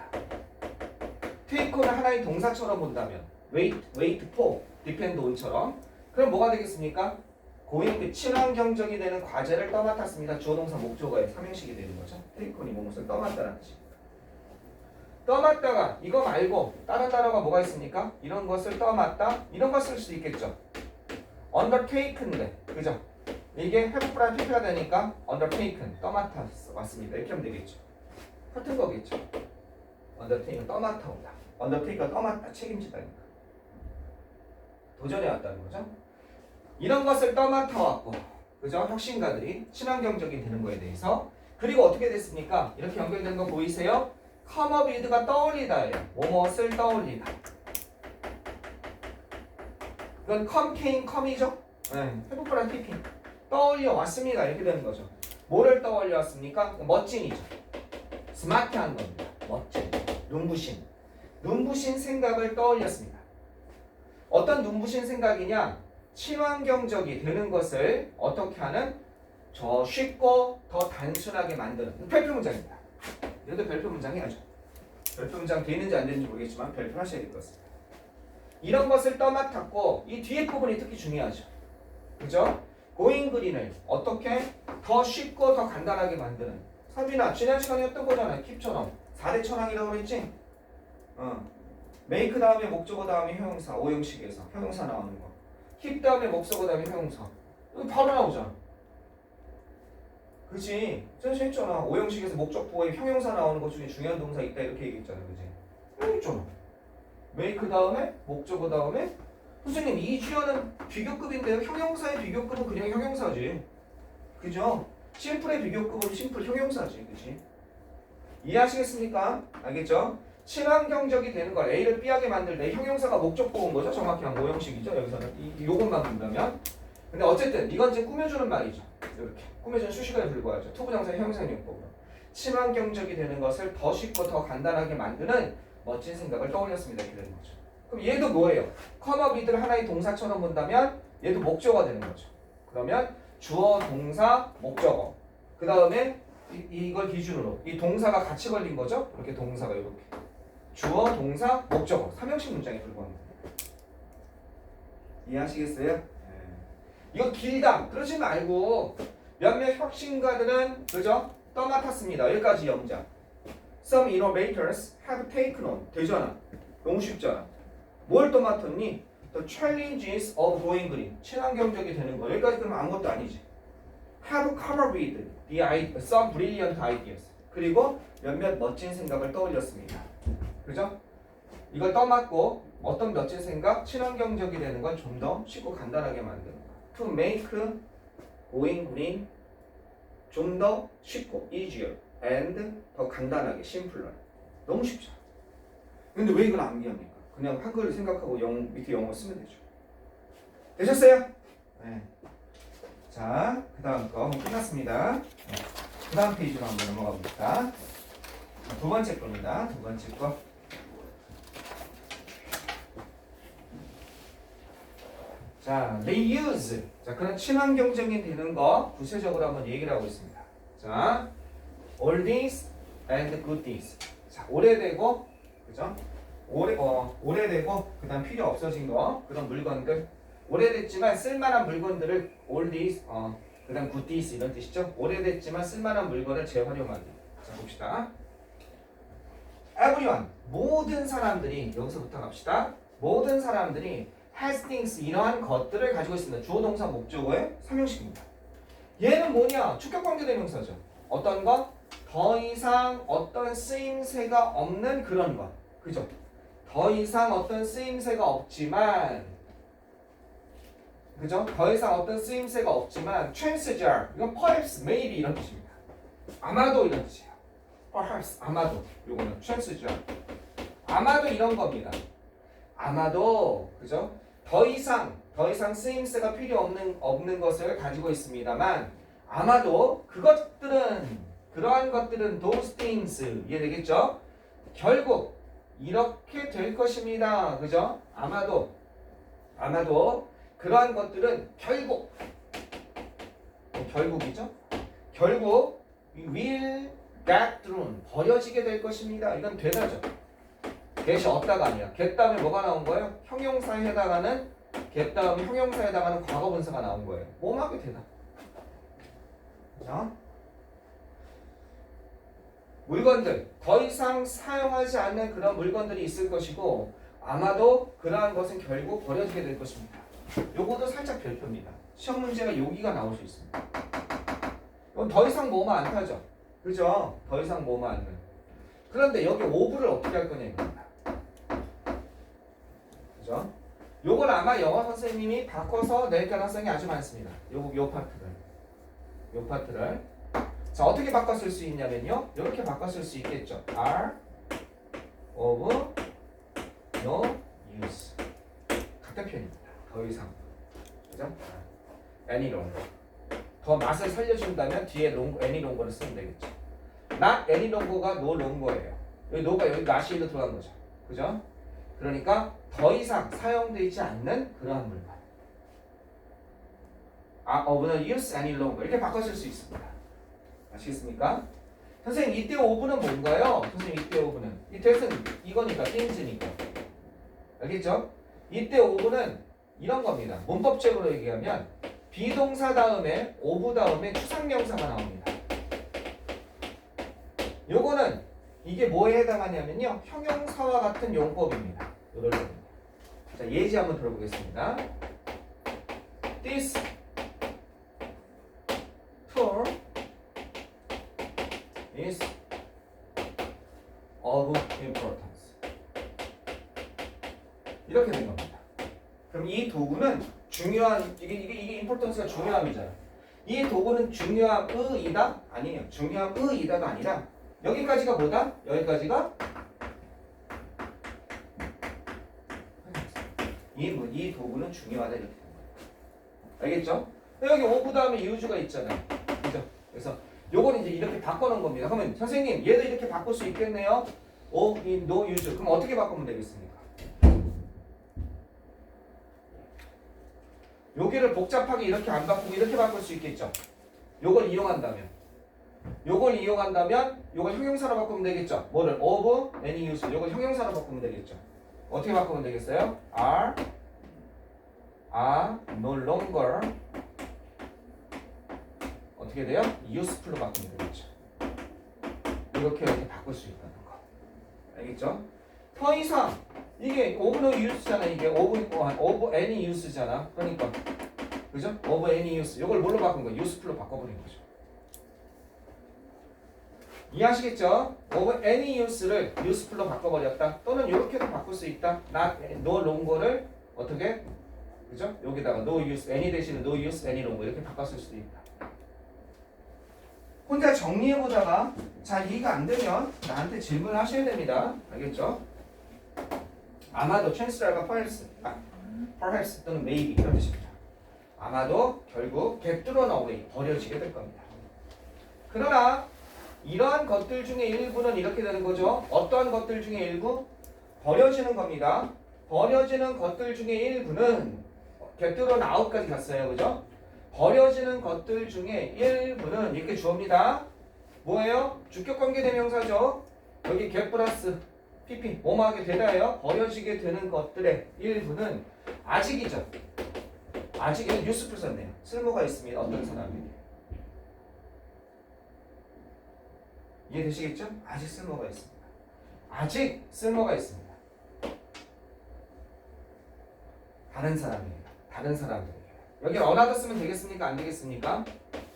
take on은 하나의 동사처럼 본다면 wait for, depend on처럼 그럼 뭐가 되겠습니까? 고잉 친환경적이 되는 과제를 떠맡았습니다. 주어동사 목적어의 삼형식이 되는 거죠. 테이크온이 무엇을 떠맡다라는 뜻입니다. 떠맡다가 이거 말고 다른 단어가 뭐가 있습니까? 이런 것을 떠맡다 이런 거 쓸 수 있겠죠. undertaken인데 그죠? 이게 have 프라이팬트가 되니까 undertaken 떠맡아 왔습니다. 이렇게 하면 되겠죠. 같은 거겠죠. undertaken 떠맡아 온다. undertake가 떠맡다 책임지다니까. 도전해 왔다는 거죠. 이런 것을 떠맡아 왔고, 그죠? 혁신가들이 친환경적이 되는 거에 대해서. 그리고 어떻게 됐습니까? 이렇게 연결된 거 보이세요? come up with가 떠올리다예요. 무엇을 떠올리다. 이건 come, came, come이죠? 네, 해볼거란 TP 떠올려 왔습니다. 이렇게 되는 거죠. 뭐를 떠올려 왔습니까? 멋진이죠. 스마트한 겁니다. 멋진, 눈부신 생각을 떠올렸습니다. 어떤 눈부신 생각이냐? 친환경적이 되는 것을 어떻게 하는? 저 쉽고 더 단순하게 만드는 별표 문장입니다. 얘도 별표 문장 해야죠. 별표 문장 되는지 안 되는지 모르겠지만 별표 하셔야 될 것 같습니다. 이런 것을 떠맡았고 이 뒤에 부분이 특히 중요하죠. 그죠? 고잉 그린을 어떻게 더 쉽고 더 간단하게 만드는. 상빈아 지난 시간에 했던 거잖아요. 킵처럼 4대 천왕이라고 그랬지? 메이크 다음에 목적어 다음에 형용사 5형식에서 형용사 나오는 거. 킵 다음에 목적어 다음에 형용사. 이거 바로 나오잖아. 그치? 전에 했잖아. 5형식에서 목적보에 형용사 나오는 것 중에 중요한 동사 있다 이렇게 얘기했잖아. 그치? 여기 있잖아. 메이크 다음에 목적어 다음에 선생님 이주어는 비교급인데요. 형용사의 비교급은 그냥 형용사지. 그죠? 심플의 비교급은 심플 형용사지. 그치? 이해하시겠습니까? 알겠죠? 친환경적이 되는 걸 A를 B하게 만들 때 형용사가 목적보인 거죠. 정확히 한 5형식이죠. 여기서는 요것만 본다면. 근데 어쨌든 이건 이제 꾸며주는 말이죠. 이렇게 꾸며주는 수식어에 불과하죠. 투부정사의 형용사용법으로 친환경적이 되는 것을 더 쉽고 더 간단하게 만드는 멋진 생각을 떠올렸습니다. 이렇게 되는 거죠. 그럼 얘도 뭐예요? 컴업이들 하나의 동사처럼 본다면 얘도 목적어가 되는 거죠. 그러면 주어, 동사, 목적어. 그 다음에 이걸 기준으로 이 동사가 같이 걸린 거죠. 이렇게 동사가 이렇게 주어, 동사, 목적어 3형식 문장에 불과합니다. 이해하시겠어요? 이거 길다 그러지 말고 몇몇 혁신가들은 그죠? 떠맡았습니다. 여기까지 영작. Some innovators have taken on 되잖아. 너무 쉽잖아. 뭘 떠맡았니? The challenges of going green 친환경적이 되는 거. 여기까지 그러면 아무것도 아니지. Have come up with some brilliant ideas. 그리고 몇몇 멋진 생각을 떠올렸습니다. 그죠? 이걸 떠맡고 어떤 멋진 생각? 친환경적이 되는 건 좀 더 쉽고 간단하게 만드는 거. To make going green 좀 더 쉽고 easier and 더 간단하게 심플러. 너무 쉽죠. 근데 왜 이걸 암기합니까? 그냥 한글 생각하고 밑에 영어 쓰면 되죠. 되셨어요? 네. 자, 그 다음 거 끝났습니다. 네. 그 다음 페이지로 한번 넘어가 봅시다. 두 번째 겁니다. 두 번째 거. 자, reuse. 자, 그런 친환경적인 되는 거 구체적으로 한번 얘기를 하고 있습니다. 자, oldies and goodies. 자, 오래되고, 그죠? 오래되고, 그 다음 필요 없어진 거, 그런 물건들. 오래됐지만 쓸만한 물건들을 oldies, 그 다음 goodies 이런 뜻이죠? 오래됐지만 쓸만한 물건을 재활용하기. 자, 봅시다. everyone. 모든 사람들이, 여기서부터 갑시다. 모든 사람들이 has things 이러한 것들을 가지고 있습니다. 주어 동사 목적어의 3형식입니다. 얘는 뭐냐? 축격관계 대명사죠. 어떤 것? 더 이상 어떤 쓰임새가 없는 그런 것. 그죠? 더 이상 어떤 쓰임새가 없지만 그죠? 더 이상 어떤 쓰임새가 없지만 chances are 이건 perhaps, maybe 이런 뜻입니다. 아마도 이런 뜻이에요. perhaps 아마도 요거는 chances are 아마도 이런 겁니다. 아마도 그죠? 더 이상 쓰임새가 필요 없는 것을 가지고 있습니다만 아마도 그러한 것들은 those things 이해되겠죠? 결국 이렇게 될 것입니다. 그죠? 아마도 그러한 것들은 결국이죠? 결국 will get thrown 버려지게 될 것입니다. 이건 되다죠. get이 없다가 아니야. get 다음에 뭐가 나온 거예요? 형용사에 해당하는 get 다음 형용사에 해당하는 과거 분사가 나온 거예요. 뭐하게 되다. 자, 물건들 더 이상 사용하지 않는 그런 물건들이 있을 것이고 아마도 그러한 것은 결국 버려지게 될 것입니다. 요것도 살짝 별표입니다. 시험 문제가 여기가 나올 수 있습니다. 이건 더 이상 뭐만 안 타죠. 그죠? 더 이상 뭐만 안 는. 그런데 여기 오브를 어떻게 할 거냐 이겁니다. 그죠? 요걸 아마 영어 선생님이 바꿔서 낼 가능성이 아주 많습니다. 요 파트를. 자, 어떻게 바꿔 쓸 수 있냐면요. 이렇게 바꿔 쓸 수 있겠죠. are of no use. 같은 편입니다. 더 이상. 그죠? any longer. 더 맛을 살려준다면 뒤에 any longer를 쓰면 되겠죠. not any longer가 no longer예요. 여기 no가 여기 not이 일로 들어간 거죠. 그죠? 그러니까 더 이상 사용되지 않는 그러한 물건. of the use any longer 이렇게 바꿔 쓸 수 있습니다. 아시겠습니까? 선생님 이때 oven은 뭔가요? 선생님 이때 oven은 이때는 이거니까 things니까 알겠죠? 이때 oven은 이런 겁니다. 문법적으로 얘기하면 비동사 다음에 of 다음에 추상명사가 나옵니다. 요거는 이게 뭐에 해당하냐면요 형용사와 같은 용법입니다. 요럴 겁니다. 자 예지 한번 들어보겠습니다. This tour is of importance. 이렇게 된 겁니다. 그럼 이 도구는 중요한 이게 importance가 중요함이잖아요. 이 도구는 중요함의이다? 아니에요. 중요함의이다가 아니라 여기까지가 뭐다? 여기까지가 이 도구는 중요하다 이렇게 된 거예요. 알겠죠? 여기 오브 다음에 유주가 있잖아요. 그죠? 그래서 요건 이제 이렇게 바꿔놓은 겁니다. 그러면 선생님 얘도 이렇게 바꿀 수 있겠네요. 오, no use. 그럼 어떻게 바꾸면 되겠습니까? 여기를 복잡하게 이렇게 안 바꾸고 이렇게 바꿀 수 있겠죠. 요걸 이용한다면 요걸 형용사로 바꾸면 되겠죠. 뭐를? of any use. 요걸 형용사로 바꾸면 되겠죠. 어떻게 바꾸면 되겠어요? are no longer 어떻게 돼요? useful로 바꾸면 되겠죠. 이렇게 바꿀 수 있다는 거. 알겠죠? 더 이상 이게 of no use잖아. 이게 of any use잖아. 그러니까 그죠? of any use. 이걸 뭘로 바꾼 거야? useful로 바꿔버린 거죠. 이해하시겠죠? of any use를 useful로 바꿔버렸다. 또는 이렇게도 바꿀 수 있다. not no longer를 어떻게? 그죠? 여기다가 no use any 대신에 no use any longer 이렇게 바꿨을 수도 있다. 혼자 정리해보다가 잘 이해가 안 되면 나한테 질문을 하셔야 됩니다. 알겠죠? 아마도 chance랄과 perhaps 또는 maybe 이런 뜻입니다. 아마도 결국 get thrown away 버려지게 될 겁니다. 그러나 이러한 것들 중에 일부는 이렇게 되는 거죠. 어떠한 것들 중에 일부? 버려지는 겁니다. 버려지는 것들 중에 일부는 get thrown out까지 갔어요. 그죠? 버려지는 것들 중에 일부는 이렇게 주어입니다. 뭐예요? 주격관계 대명사죠. 여기 get 플러스 pp 뭐뭐하게 되다예요. 버려지게 되는 것들의 일부는 아직이죠. 아직은 useful 썼네요. 쓸모가 있습니다. 어떤 사람에게. 이해되시겠죠? 아직 쓸모가 있습니다. 아직 쓸모가 있습니다. 다른 사람입니다. 다른 사람들에게. 여기 어나더 쓰면 되겠습니까? 안 되겠습니까?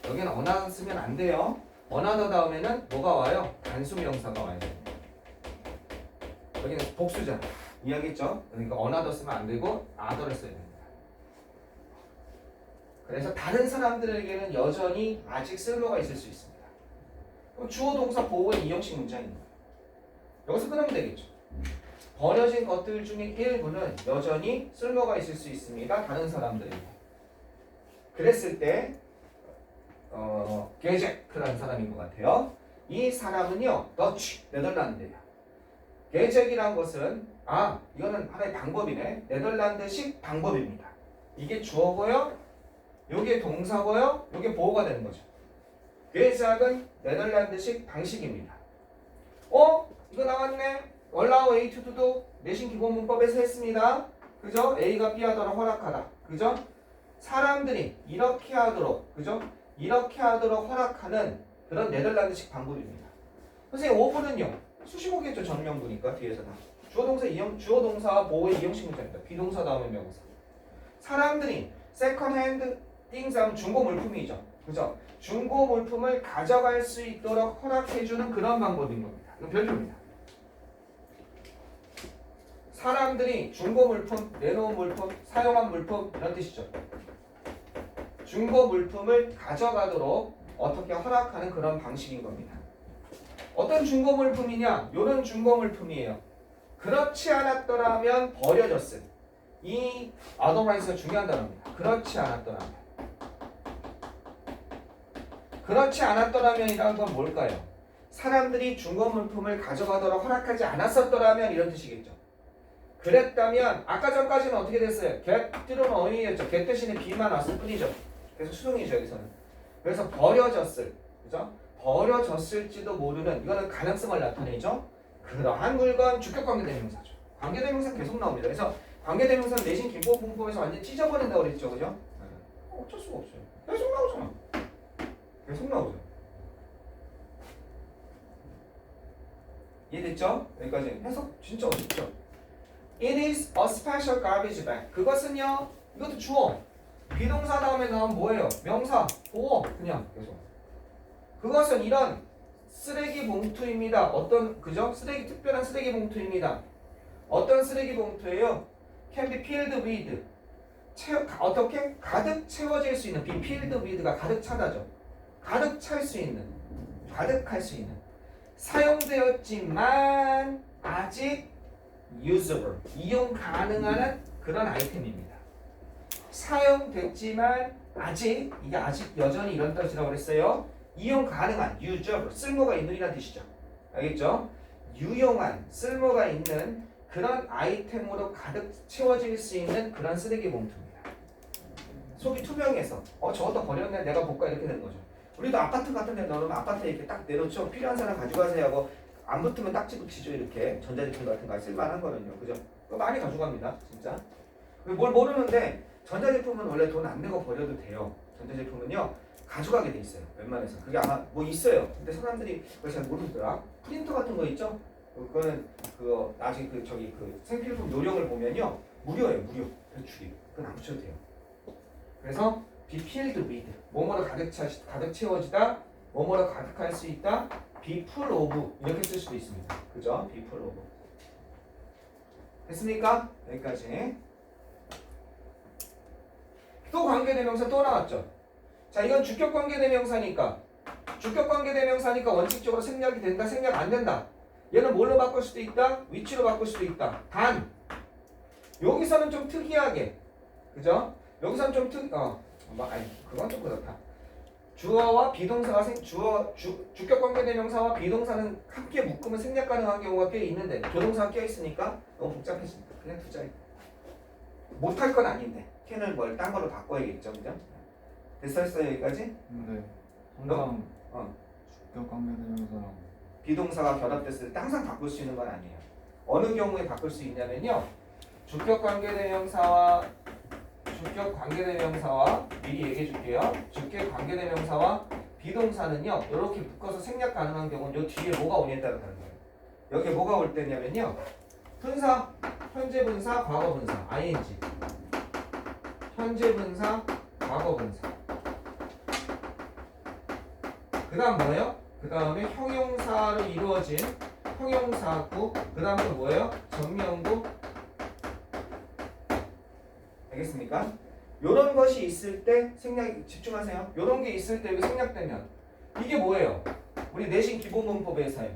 여기는 어나더 쓰면 안 돼요. 어나더 다음에는 뭐가 와요? 단수명사가 와야 됩니다. 여기는 복수잖아. 이해하겠죠? 그러니까 어나더 쓰면 안 되고 other를 써야 됩니다. 그래서 다른 사람들에게는 여전히 아직 쓸모가 있을 수 있습니다. 그럼 주어 동사 보호의 이형식 문장입니다. 여기서 끊으면 되겠죠. 버려진 것들 중에 일부는 여전히 쓸모가 있을 수 있습니다. 다른 사람들에게. 그랬을 때 게제크라는 사람인 것 같아요. 이 사람은요, 더치, 네덜란드예요. 게젝이란 것은 이거는 하나의 방법이네. 네덜란드식 방법입니다. 이게 주어고요, 요게 동사고요, 요게 보호가 되는 거죠. 게젝은 네덜란드식 방식입니다. 이거 나왔네. allow A to do도 내신 기본 문법에서 했습니다. 그죠? A가 B 하도록 허락하다. 그죠? 사람들이 이렇게 하도록, 그죠? 이렇게 하도록 허락하는 그런 네덜란드식 방법입니다. 선생님, 오브는요, 수식어겠죠, 전명구니까, 뒤에서 다. 주어 동사와 보호의 이형식 문장입니다. 비동사 다음에 명사. 사람들이 세컨 핸드 띵스 하면 중고 물품이죠. 그죠? 중고 물품을 가져갈 수 있도록 허락해주는 그런 방법인 겁니다. 이건 별표입니다. 사람들이 중고 물품, 내놓은 물품, 사용한 물품 이런 뜻이죠. 중고 물품을 가져가도록 어떻게 허락하는 그런 방식인 겁니다. 어떤 중고 물품이냐? 요런 중고 물품이에요. 그렇지 않았더라면 버려졌음. 이 otherwise가 중요한 단어입니다. 그렇지 않았더라면. 그렇지 않았더라면이라는 건 뭘까요? 사람들이 중고 물품을 가져가도록 허락하지 않았었더라면 이런 뜻이겠죠. 그랬다면 아까 전까지는 어떻게 됐어요? get 들어온 어휘였죠. get 대신에 be만 왔을 뿐이죠. 그래서 수동이죠 여기서는. 그래서 버려졌을, 그죠? 버려졌을지도 모르는, 이거는 가능성을 나타내죠. 그러한 물건 주격 관계대명사죠. 관계대명사 계속 나옵니다. 그래서 관계대명사는 내신 기본 문법에서 완전 찢어버린다고 그랬죠, 그죠? 어쩔 수가 없어요. 계속 나오잖아. 계속 나오죠. 이해됐죠? 여기까지 해석 진짜 어렵죠? It is a special garbage bag. 그것은요, 이것도 주어. 비동사 다음에 나오면 뭐예요? 명사, 보어. 그냥 계속. 그것은 이런 쓰레기 봉투입니다. 어떤, 그죠? 특별한 쓰레기 봉투입니다. 어떤 쓰레기 봉투예요? Can be filled with. 어떻게? 가득 채워질 수 있는. be filled with가 가득 차다죠. 가득 찰 수 있는. 가득할 수 있는. 사용되었지만 아직 usable. 이용 가능한 그런 아이템입니다. 사용됐지만 아직, 이게 아직 여전히 이런 뜻이라고 그랬어요. 이용 가능한, usable, 쓸모가 있는이라는 뜻이죠. 알겠죠? 유용한, 쓸모가 있는 그런 아이템으로 가득 채워질 수 있는 그런 쓰레기 봉투입니다. 속이 투명해서 저것도 버렸네, 내가 볼까, 이렇게 되는 거죠. 우리도 아파트 같은 데 넣으면 아파트에 이렇게 딱 내놓죠. 필요한 사람 가져가세요 하고 안 붙으면 딱지 붙이죠. 이렇게 전자제품 같은 거 쓸만한 거는요. 그죠? 그거 많이 가져갑니다. 진짜. 뭘 모르는데 전자제품은 원래 돈 안 내고 버려도 돼요. 전자제품은요. 가져가게 돼 있어요. 웬만해서. 그게 아마 뭐 있어요. 근데 사람들이 그걸 잘 모르더라. 프린터 같은 거 있죠? 그거는 그거 나중에 그 생필품 요령을 보면요. 무료예요. 무료. 대출이. 그건 안 붙여도 돼요. 그래서 be filled with. 뭐뭐로 가득 채워지다. 뭐뭐로 가득할 수 있다. be full of. 이렇게 쓸 수도 있습니다. 그죠? be full of. 됐습니까? 여기까지. 또 관계대명사 또 나왔죠. 자, 이건 주격 관계대명사니까 원칙적으로 생략이 된다, 생략 안 된다. 얘는 뭘로 바꿀 수도 있다, 위치로 바꿀 수도 있다. 단 여기서는 좀 특이하게, 그죠? 여기서는 좀 그건 좀 그렇다. 주어와 비동사가 주격 관계대명사와 비동사는 함께 묶으면 생략 가능한 경우가 꽤 있는데 조동사가 껴 있으니까 너무 복잡해진다. 그냥 두자. 못할 건 아닌데 캔을 딴 거로 바꿔야겠죠, 그죠? 됐어요 여기까지? 네. 항상 주격 관계대명사랑 비동사가 결합됐을 때 항상 바꿀 수 있는 건 아니에요. 어느 경우에 바꿀 수 있냐면요. 주격 관계대명사와 미리 얘기해 줄게요. 주격 관계대명사와 비동사는요. 이렇게 묶어서 생략 가능한 경우는 요 뒤에 뭐가 오냐에 따라 다른 거예요. 여기에 뭐가 올 때냐면요. 분사, 현재 분사, 과거 분사, ing. 현재 분사, 과거 분사. 그 다음 뭐예요? 그 다음에 형용사로 이루어진 형용사구. 그 다음에 또 뭐예요? 정명구. 알겠습니까? 요런 것이 있을 때 생략, 집중하세요. 요런 게 있을 때 여기 생략되면 이게 뭐예요? 우리 내신 기본 문법에서의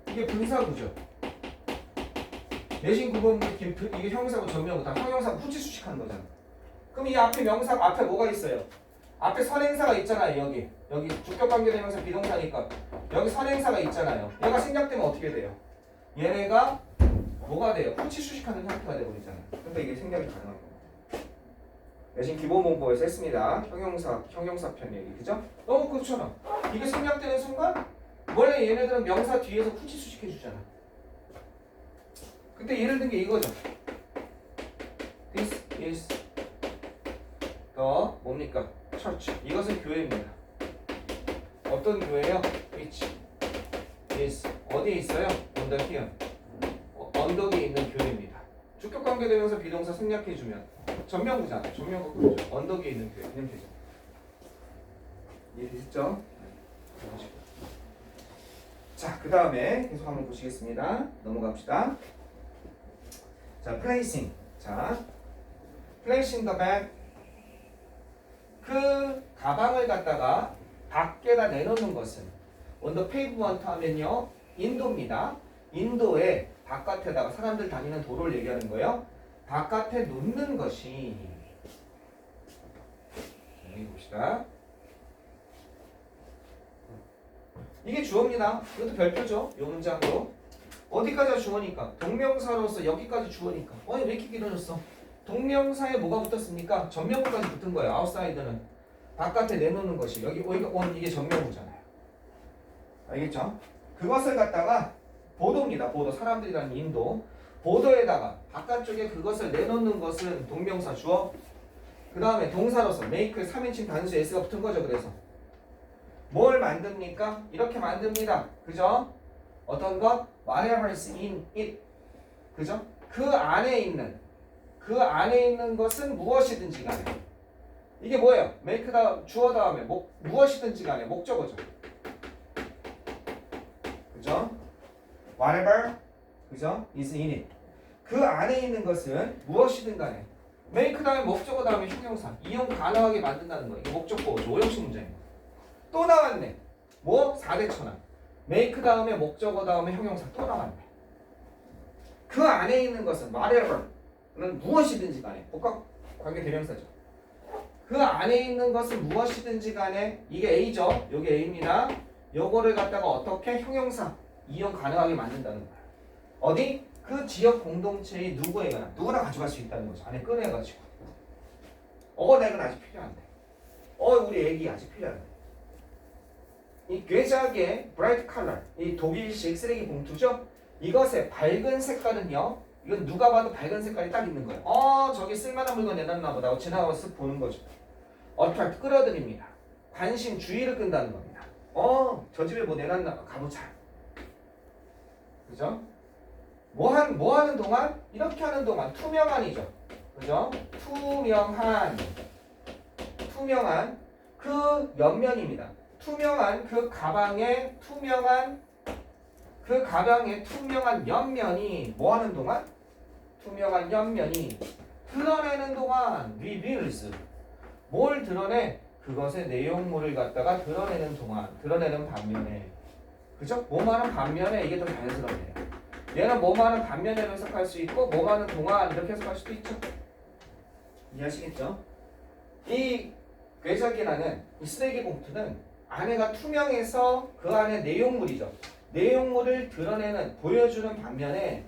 이게 분사구죠. 내신 기본 이게 형용사구 정명구 다 형용사구 후치 수식하는 거잖아. 그럼 이 앞에 명사 앞에 뭐가 있어요? 앞에 선행사가 있잖아요. 여기 주격관계대명사 비동사니까 여기 선행사가 있잖아요. 얘가 생략되면 어떻게 돼요? 얘네가 뭐가 돼요? 후치 수식하는 형태가 되버리잖아요. 근데 이게 생략이 가능한 거예요. 내신 기본 문법에서 했습니다. 형용사편 얘기, 그죠? 너무 그렇잖아. 이게 생략되는 순간 원래 얘네들은 명사 뒤에서 후치 수식해 주잖아. 근데 예를 든 게 이거죠. This is the 뭡니까? church. 이것은 교회입니다. 어떤 교회요? Which is 어디에 있어요? On the hill. 언덕에 있는 교회입니다. 주격관계대명사 비동사 생략해주면 전명구잖아. 전명구 그렇죠. 언덕에 있는 교회 그냥 되죠. 이해되셨죠? 자, 그 다음에 계속 한번 보시겠습니다. 넘어갑시다. 자, placing. 자, placing the bag. 그 가방을 갖다가 밖에다 내놓는 것은 on the pavement 하면요. 인도입니다. 인도에 바깥에다가 사람들 다니는 도로를 얘기하는 거예요. 바깥에 놓는 것이 여기 봅시다. 이게 주어입니다. 이것도 별표죠. 요 문장으로. 어디까지가 주어니까? 동명사로서 여기까지 주어니까. 왜 이렇게 길어졌어? 동명사에 뭐가 붙었습니까? 전명구까지 붙은 거예요. 아웃사이드는. 바깥에 내놓는 것이. 여기 이게 전명구잖아요. 알겠죠? 그것을 갖다가 보도입니다. 보도. 사람들이라는 인도. 보도에다가 바깥쪽에 그것을 내놓는 것은 동명사 주어. 그 다음에 동사로서 make 3인칭 단수 s가 붙은 거죠. 그래서 뭘 만듭니까? 이렇게 만듭니다. 그죠? 어떤 것? whatever's in it. 그죠? 그 안에 있는 것은 무엇이든지 간에. 이게 뭐예요? make 주어 다음에 무엇이든지 간에 목적어죠. 그죠? whatever, 그죠? is in it. 그 안에 있는 것은 무엇이든 간에 make 다음에 목적어 다음에 형용사 이용 가능하게 만든다는 거예요. 이게 목적어죠. 오형식 문제입니다. 또 나왔네. 뭐? 4대 천왕. make 다음에 목적어 다음에 형용사 또 나왔네. 그 안에 있는 것은 whatever는 무엇이든지 간에 복합 관계 대명사죠. 그 안에 있는 것은 무엇이든지 간에 이게 A죠. 여기 A입니다. 요거를 갖다가 어떻게 형용사 이용 가능하게 만든다는 거예요. 어디? 그 지역 공동체의 누구나 가져갈 수 있다는 거죠. 안에 꺼내가지고. 나 이건 아직 필요한데. 우리 애기 아직 필요한데. 이 괴작의 브라이트 컬러, 이 독일식 쓰레기 봉투죠. 이것의 밝은 색깔은요. 이건 누가 봐도 밝은 색깔이 딱 있는 거예요. 저기 쓸만한 물건 내놨나 보다. 지나가서 쓱 보는 거죠. attract 끌어들입니다. 관심, 주의를 끈다는 겁니다. 저 집에 뭐 내놨나 봐. 가보자. 그죠? 뭐 하는 동안? 이렇게 하는 동안 투명한이죠. 그죠? 투명한 그 옆면입니다. 투명한 그 가방의 투명한 옆면이 뭐 하는 동안? 투명한 옆면이 드러내는 동안 reveals 뭘 드러내? 그것의 내용물을 갖다가 드러내는 반면에 그죠? 뭐하는 반면에 이게 더 자연스럽네요. 얘는 뭐하는 반면에 해석할 수 있고 뭐하는 동안 이렇게 해석할 수도 있죠. 이해하시겠죠? 이 괴작이라는 이 쓰레기 봉투는 안에가 투명해서 그 안에 내용물이죠. 내용물을 드러내는 보여주는 반면에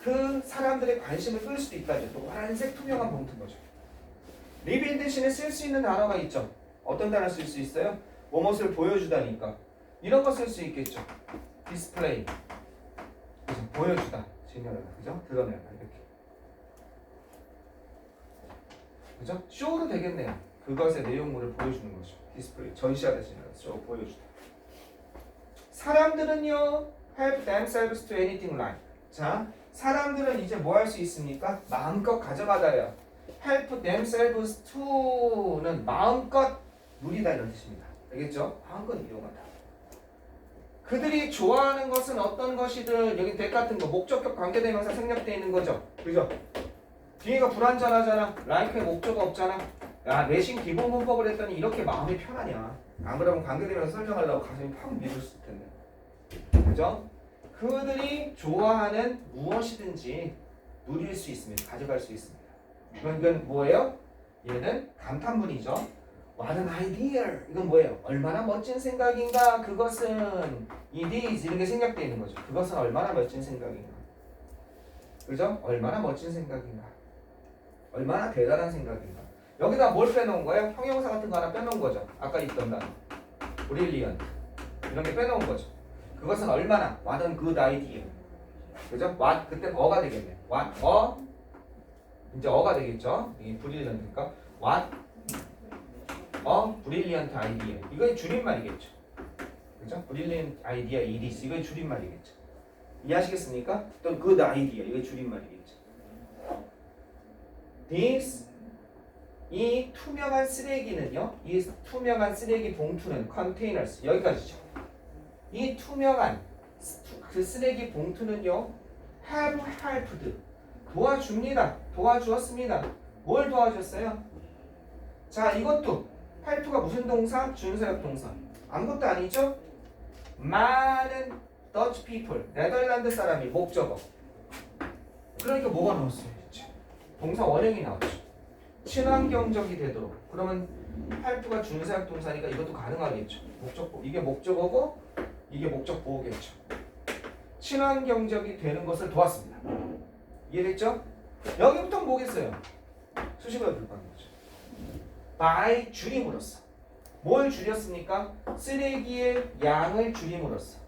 그 사람들의 관심을 끌 수도 있다죠. 노란색 투명한 봉투인 거죠. 리빌 대신에 쓸 수 있는 단어가 있죠. 어떤 단어 쓸 수 있어요? 무엇을 보여주다니까 이런 거 쓸 수 있겠죠. 디스플레이 그죠? 보여주다, 진열하다, 그죠? 드러내다 이렇게 그죠? 쇼도 되겠네요. 그것의 내용물을 보여주는 거죠. 디스플레이, 전시하다, 진열하다, 쇼 보여주다. 사람들은요 help themselves to anything like. 자, 사람들은 이제 뭐 할 수 있습니까? 마음껏 가져가다요. help themselves to는 마음껏 누리다 이런 뜻입니다. 알겠죠? 마음껏 이용하다. 그들이 좋아하는 것은 어떤 것이든 여기 대 같은 거 목적격 관계대명사 생략되어 있는 거죠. 그죠? 뒤에가 불완전하잖아. like의 목적어 없잖아. 야, 내신 기본 문법을 했더니 이렇게 마음이 편하냐. 안 그러면 관계대명사 설명하려고 가슴이 팍 미rus을 텐데. 그죠? 그들이 좋아하는 무엇이든지 누릴 수 있습니다. 가져갈 수 있습니다. 이건 뭐예요? 얘는 감탄문이죠. What an idea! 이건 뭐예요? 얼마나 멋진 생각인가? 그것은 it is 이런 게 생략되어 있는 거죠. 그것은 얼마나 멋진 생각인가? 그죠? 얼마나 멋진 생각인가? 얼마나 대단한 생각인가? 여기다 뭘 빼놓은 거예요? 형용사 같은 거 하나 빼놓은 거죠. 아까 있던 단어 brilliant 이런 게 빼놓은 거죠. 그것은 얼마나 what a good idea. 그죠? what 그때 어가 되겠네. what 이제 어가 되겠죠. 이 brilliant니까 what brilliant idea. 이거의 줄임말이겠죠. 그죠? brilliant idea it is 이거의 줄임말이겠죠. 이해하시겠습니까? 또 good idea 이거의 줄임말이겠죠. this 이 투명한 쓰레기는요. 이 투명한 쓰레기 봉투는 containers 여기까지죠. 이 투명한 그 쓰레기 봉투는요. have helped 도와줍니다. 도와주었습니다. 뭘 도와줬어요? 자, 이것도 help가 무슨 동사? 준사역 동사. 아무것도 아니죠? 많은 Dutch people, 네덜란드 사람이 목적어. 그러니까 뭐가 나왔어요? 이제? 동사 원형이 나왔죠. 친환경적이 되도록. 그러면 help가 준사역 동사니까 이것도 가능하겠죠. 목적어. 이게 목적어고 이게 목적 보호겠죠. 친환경적이 되는 것을 도왔습니다. 이해됐죠? 여기부터 뭐겠어요? 수식어에 불과한 거죠. by 줄임으로써. 뭘 줄였습니까? 쓰레기의 양을 줄임으로써.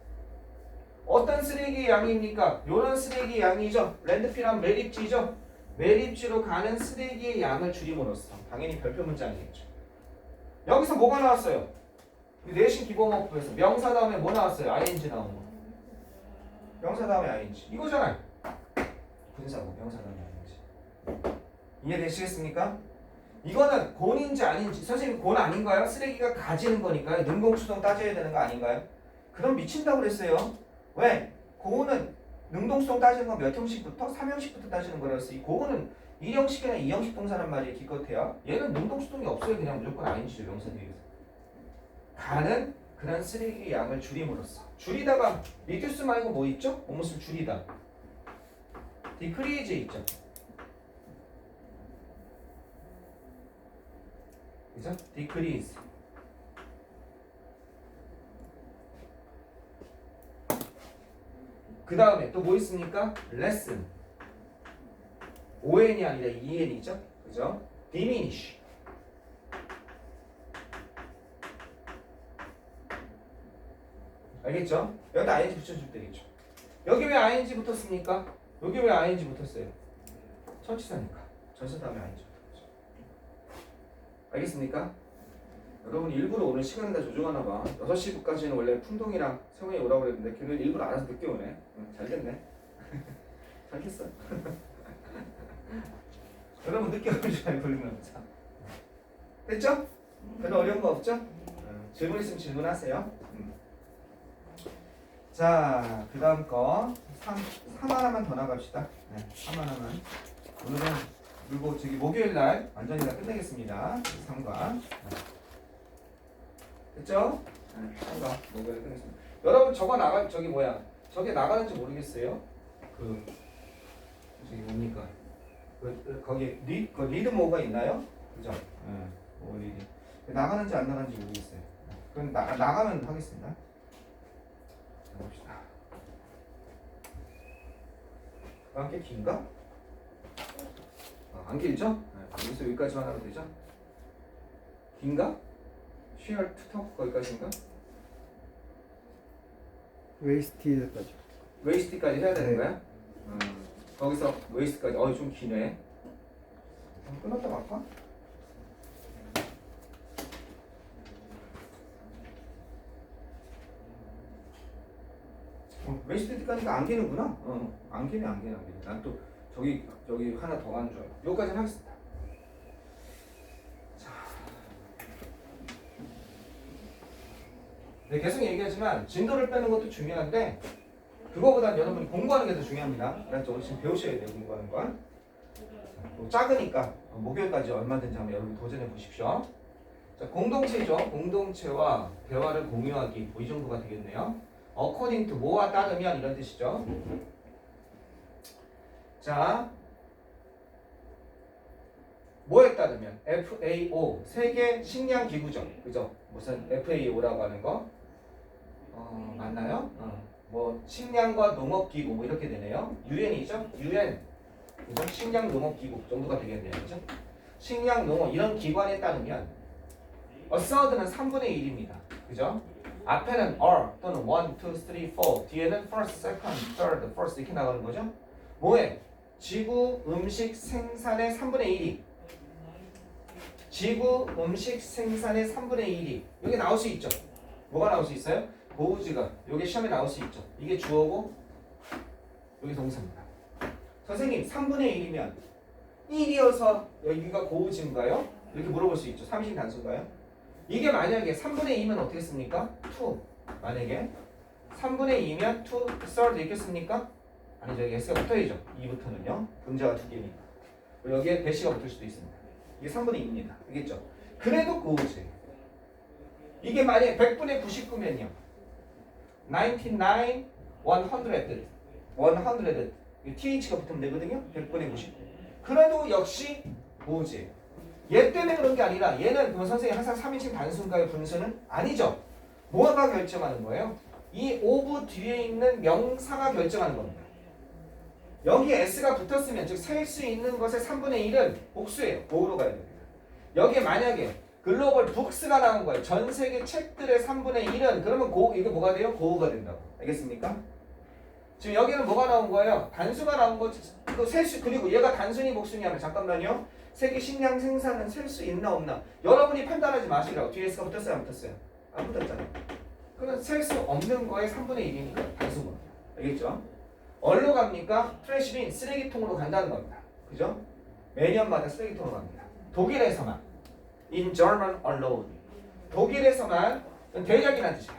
어떤 쓰레기의 양입니까? 요런 쓰레기의 양이죠. 랜드필하면 매립지죠. 매립지로 가는 쓰레기의 양을 줄임으로써. 당연히 별표 문장이겠죠. 여기서 뭐가 나왔어요? 내신 기본어법에서 명사 다음에 뭐 나왔어요? ing 나온 거. 명사 다음에 ing. 이거잖아요. 분사고 명사 다음에 ing. 이해되시겠습니까? 이거는 곤인지 아닌지. 선생님 곤 아닌가요? 쓰레기가 가지는 거니까요. 능동수동 따져야 되는 거 아닌가요? 그럼 미친다고 그랬어요. 왜? 고은은 능동수동 따지는 건 몇 형식부터? 3형식부터 따지는 거라서 이 고은은 1형식이나 2형식 동사란 말이 기껏해요. 얘는 능동수동이 없어요. 그냥 무조건 아닌지죠. 명사 뒤에서. 가는 그런 쓰레기의 양을 줄임으로써. 줄이다가 리듀스 말고 뭐 있죠? 무엇을 줄이다. 디크리즈 있죠. 그죠? 디크리즈. 그 다음에 또 뭐 있습니까? 레슨. ON이 아니라 EN이죠. 그죠? diminish. 알겠죠? 여기다 ing 붙여줄 때겠죠. 여기 왜 ing 붙었습니까? 여기 왜 ing 붙었어요? 전치사니까. 전치사 다음에 ing 붙었죠. 알겠습니까? 여러분 일부러 오늘 시간을 다 조정하나 봐. 6시까지는 원래 풍동이랑 세훈이 오라고 그랬는데 걔는 일부러 알아서 늦게 오네. 잘 됐네. 잘 됐어. 여러분 늦게 오는 줄 알고 그러면 자. 됐죠? 별로 어려운 거 없죠? 질문 있으면 질문하세요. 자, 그 다음 거 3 하나만 더 나갑시다. 네, 3 하나만. 오늘은 그리고 저기 목요일날 완전히 다 끝내겠습니다. 3과. 됐죠? 네, 3과 목요일 끝내겠습니다. 여러분 저거 나가 저기 뭐야? 저게 나가는지 모르겠어요. 그 저기 뭡니까? 거기 리드 뭐가 있나요? 그죠? 네, 뭐 리드. 나가는지 안 나가는지 모르겠어요. 그럼 나가면 하겠습니다. 봅시다. 꽤 긴가? 안 길죠? 네, 여기서 여기까지만 하면 되죠? 긴가? Share to talk 거기까지인가? 웨이스티드까지. 웨이스트까지 해야 되는 거야? 거기서 웨이스트까지. 좀 기네. 끝났다 말까? 웨이스트까지가 안 기는구나. 안 기네. 난 또 저기 하나 더 가는 줄 알고. 여기까지는 하겠습니다. 자, 네, 계속 얘기하지만 진도를 빼는 것도 중요한데 그거보단 여러분이 공부하는 게 더 중요합니다. 그래서 지금 배우셔야 돼요. 공부하는 건. 또 작으니까 목요일까지 얼마든지 한번 여러분 도전해 보십시오. 자, 공동체죠. 공동체와 대화를 공유하기. 이 정도가 되겠네요. according to 뭐와 따르면 이런 뜻이죠. 자, 뭐에 따르면 FAO 세계 식량 기구죠. 그죠? 무슨 FAO라고 하는 거 맞나요? 뭐 식량과 농업 기구 뭐 이렇게 되네요. UN이죠? UN. 그죠? 식량 농업 기구 정도가 되겠네요. 그죠? 식량 농업 이런 기관에 따르면 a third는 3분의 1입니다. 그죠? 앞에는 R 또는 1, 2, 3, 4 뒤에는 first, second, third, first 이렇게 나가는 거죠. 뭐에? 지구 음식 생산의 3분의 1이 지구 음식 생산의 3분의 1이 여기 나올 수 있죠. 뭐가 나올 수 있어요? 고우즈가 여기 시험에 나올 수 있죠. 이게 주어고 여기 동사입니다. 선생님 3분의 1이면 1이어서 여기가 고우즈인가요? 이렇게 물어볼 수 있죠. 3인 단수인가요? 이게 만약에 3분의 2면 어떻게 씁니까? 2. 만약에 3분의 2면 2 third 있겠습니까? 아니죠. 여기 S가 붙어야죠. 2부터는요. 분자가 두 개니까. 여기에 대시가 붙을 수도 있습니다. 이게 3분의 2입니다. 알겠죠? 그래도 고우즈. 이게 만약에 100분의 99면요. 99, 100. 100. TH가 붙으면 되거든요. 100분의 99. 그래도 역시 고우즈. 얘 때문에 그런 게 아니라 얘는 그럼 선생님 항상 3인칭 단수인가요? 분수는? 아니죠. 뭐가 결정하는 거예요? 이 of 뒤에 있는 명사가 결정하는 겁니다. 여기에 s가 붙었으면 즉 셀 수 있는 것의 3분의 1은 복수예요. 고우로 가야 됩니다. 여기에 만약에 글로벌 북스가 나온 거예요. 전 세계 책들의 3분의 1은 그러면 이게 뭐가 돼요? 고우가 된다고. 알겠습니까? 지금 여기는 뭐가 나온 거예요? 단수가 나온 거지. 그리고 얘가 단순히 복수냐면 잠깐만요. 세계 식량 생산은 셀 수 있나 없나? 여러분이 판단하지 마시라고. 뒤에 S가 붙었어요? 안 붙었어요? 안 붙었잖아요. 그러면 셀 수 없는 거의 3분의 1이니까 단수인 겁니다. 알겠죠? 어디로 갑니까? 트래시빈, 쓰레기통으로 간다는 겁니다. 그죠? 매년마다 쓰레기통으로 갑니다. 독일에서만. In German alone. 독일에서만 대략이라는 뜻이에요.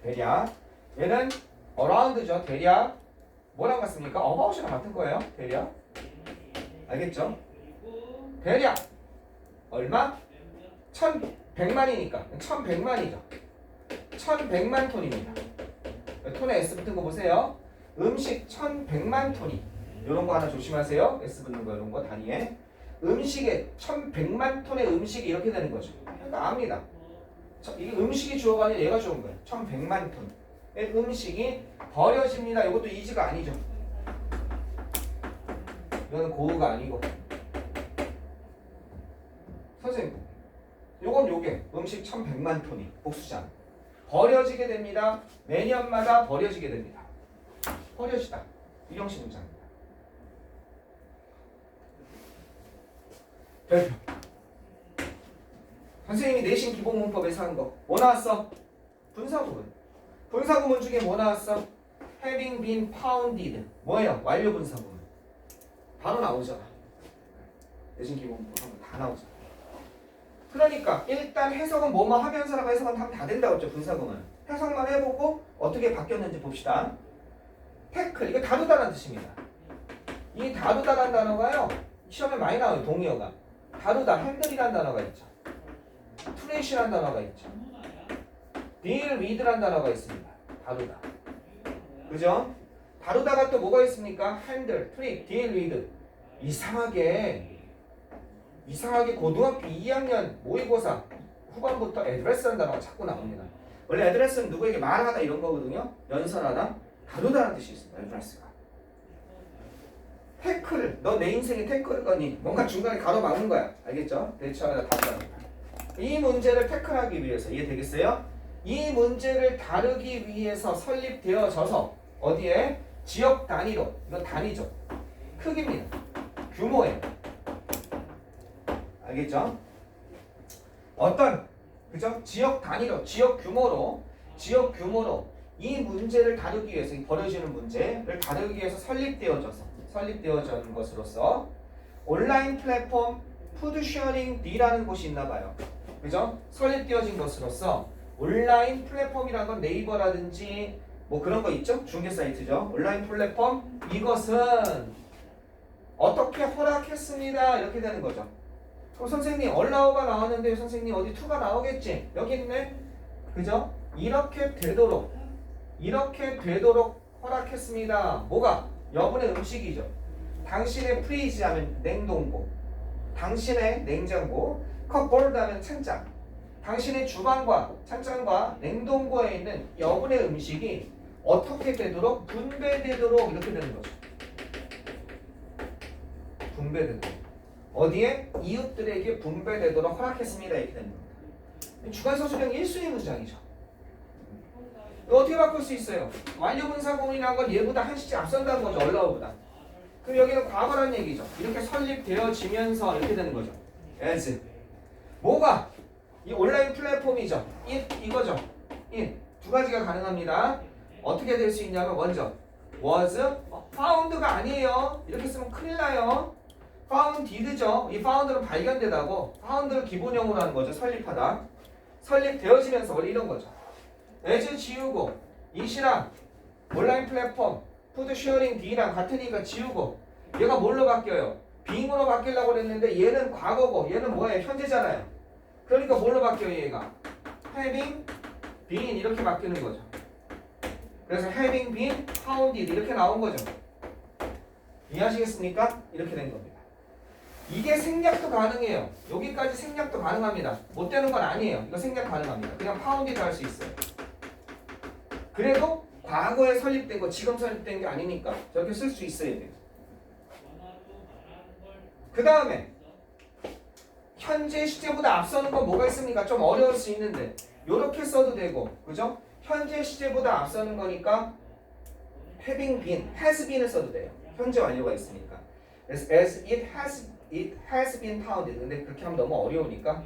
대략. 얘는 around죠. 대략. 뭐랑 같습니까? about이랑 같은 거예요. 대략. 알겠죠? 대략. 얼마? 1100만이니까. 1100만이죠. 1100만 톤입니다. 톤에 S 붙은 거 보세요. 음식 1100만 톤이. 이런 거 하나 조심하세요. S 붙는 거 이런 거 단위에. 음식에 1100만 톤의 음식이 이렇게 되는 거죠. 그러니까 압니다. 이게 음식이 주어가 아니라 얘가 주어인 거예요. 1100만 톤의 음식이 버려집니다. 이것도 이지가 아니죠. 이거는 고우가 아니고. 선생님, 요건 요게 음식 1100만 톤이 복수잖아. 버려지게 됩니다. 매년마다 버려지게 됩니다. 버려지다. 이형식 문장입니다. 별표. 선생님이 내신 기본 문법에서 한 거. 뭐 나왔어? 분사구문. 분사구문 중에 뭐 나왔어? having been pounded. 뭐예요? 완료 분사구문. 바로 나오잖아. 내신 기본 문법 하면 다 나오잖아. 그러니까 일단 해석은 뭐뭐 하면서라고 해석은 하면 다 된다고 했죠. 분사구문. 해석만 해보고 어떻게 바뀌었는지 봅시다. 태클. 이거 다루다라는 뜻입니다. 이 다루다라는 단어가요. 시험에 많이 나와요. 동의어가. 다루다, 핸들이라는 단어가 있죠. 트레이시라는 단어가 있죠. deal with라는 단어가 있습니다. 다루다. 그죠? 다루다가 또 뭐가 있습니까? 핸들, 트릭, deal with. 이상하게 고등학교 2학년 모의고사 후반부터 애드레스라는 단어가 자꾸 나옵니다. 원래 애드레스는 누구에게 말하다 이런 거거든요. 연설하다, 다루다라는 뜻이 있습니다. 애드레스가. 태클, 너 내 인생에 태클 거니? 뭔가 중간에 가로막는 거야. 알겠죠? 대처하다 다루다. 이 문제를 태클하기 위해서 이해되겠어요? 이 문제를 다루기 위해서 설립되어져서 어디에? 지역 단위로. 이건 단위죠. 크기입니다. 규모예요. 알겠죠? 어떤 그죠? 지역 단위로, 지역 규모로 이 문제를 다루기 위해서 이 버려지는 문제를 다루기 위해서 설립되어진 것으로서 온라인 플랫폼 푸드쉐어링 D라는 곳이 있나 봐요. 그죠? 설립되어진 것으로서 온라인 플랫폼이란 건 네이버라든지 뭐 그런 거 있죠? 중개 사이트죠. 온라인 플랫폼 이것은 어떻게 허락했습니다. 이렇게 되는 거죠. 선생님 얼라우가 나왔는데 선생님 어디 투가 나오겠지? 여기 있네. 그죠? 이렇게 되도록 허락했습니다. 뭐가? 여분의 음식이죠. 당신의 프리즈 하면 냉동고, 당신의 냉장고, 컵보드 하면 찬장, 당신의 주방과 찬장과 냉동고에 있는 여분의 음식이 어떻게 되도록 분배되도록 이렇게 되는 거죠. 분배되도록. 어디에? 이웃들에게 분배되도록 허락했습니다. 이렇게 되는 겁니다. 주관서술형 1순위 문장이죠. 이거 어떻게 바꿀 수 있어요? 완료분사구문이라는 건 얘보다 한 시째 앞선다는 거죠. 얼라우보다. 그럼 여기는 과거란 얘기죠. 이렇게 설립되어지면서 이렇게 되는 거죠. as. 뭐가? 이 온라인 플랫폼이죠. 이거죠. 두 가지가 가능합니다. 어떻게 될 수 있냐면 먼저 was found가 아니에요. 이렇게 쓰면 큰일 나요. founded죠. 이 found는 발견되다고 found를 기본형으로 하는 거죠. 설립하다. 설립되어지면서 원래 이런 거죠. as 지우고 이시랑 온라인 플랫폼 푸드쉐어링 D랑 같으니까 지우고 얘가 뭘로 바뀌어요? being으로 바뀌려고 그랬는데 얘는 과거고 얘는 뭐예요? 현재잖아요. 그러니까 뭘로 바뀌어요? 얘가 having been 이렇게 바뀌는 거죠. 그래서 having been founded 이렇게 나온 거죠. 이해하시겠습니까? 이렇게 된 겁니다. 이게 생략도 가능해요. 여기까지 생략도 가능합니다. 못 되는 건 아니에요. 이거 생략 가능합니다. 그냥 founded 할 수 있어요. 그래도 과거에 설립된 거 지금 설립된 게 아니니까 저렇게 쓸 수 있어야 돼요. 그 다음에 현재 시제보다 앞서는 건 뭐가 있습니까? 좀 어려울 수 있는데 요렇게 써도 되고, 그죠? 현재 시제보다 앞서는 거니까 having been, has been을 써도 돼요. 현재 완료가 있으니까. 그래서 as it has been founded. 근데 그렇게 하면 너무 어려우니까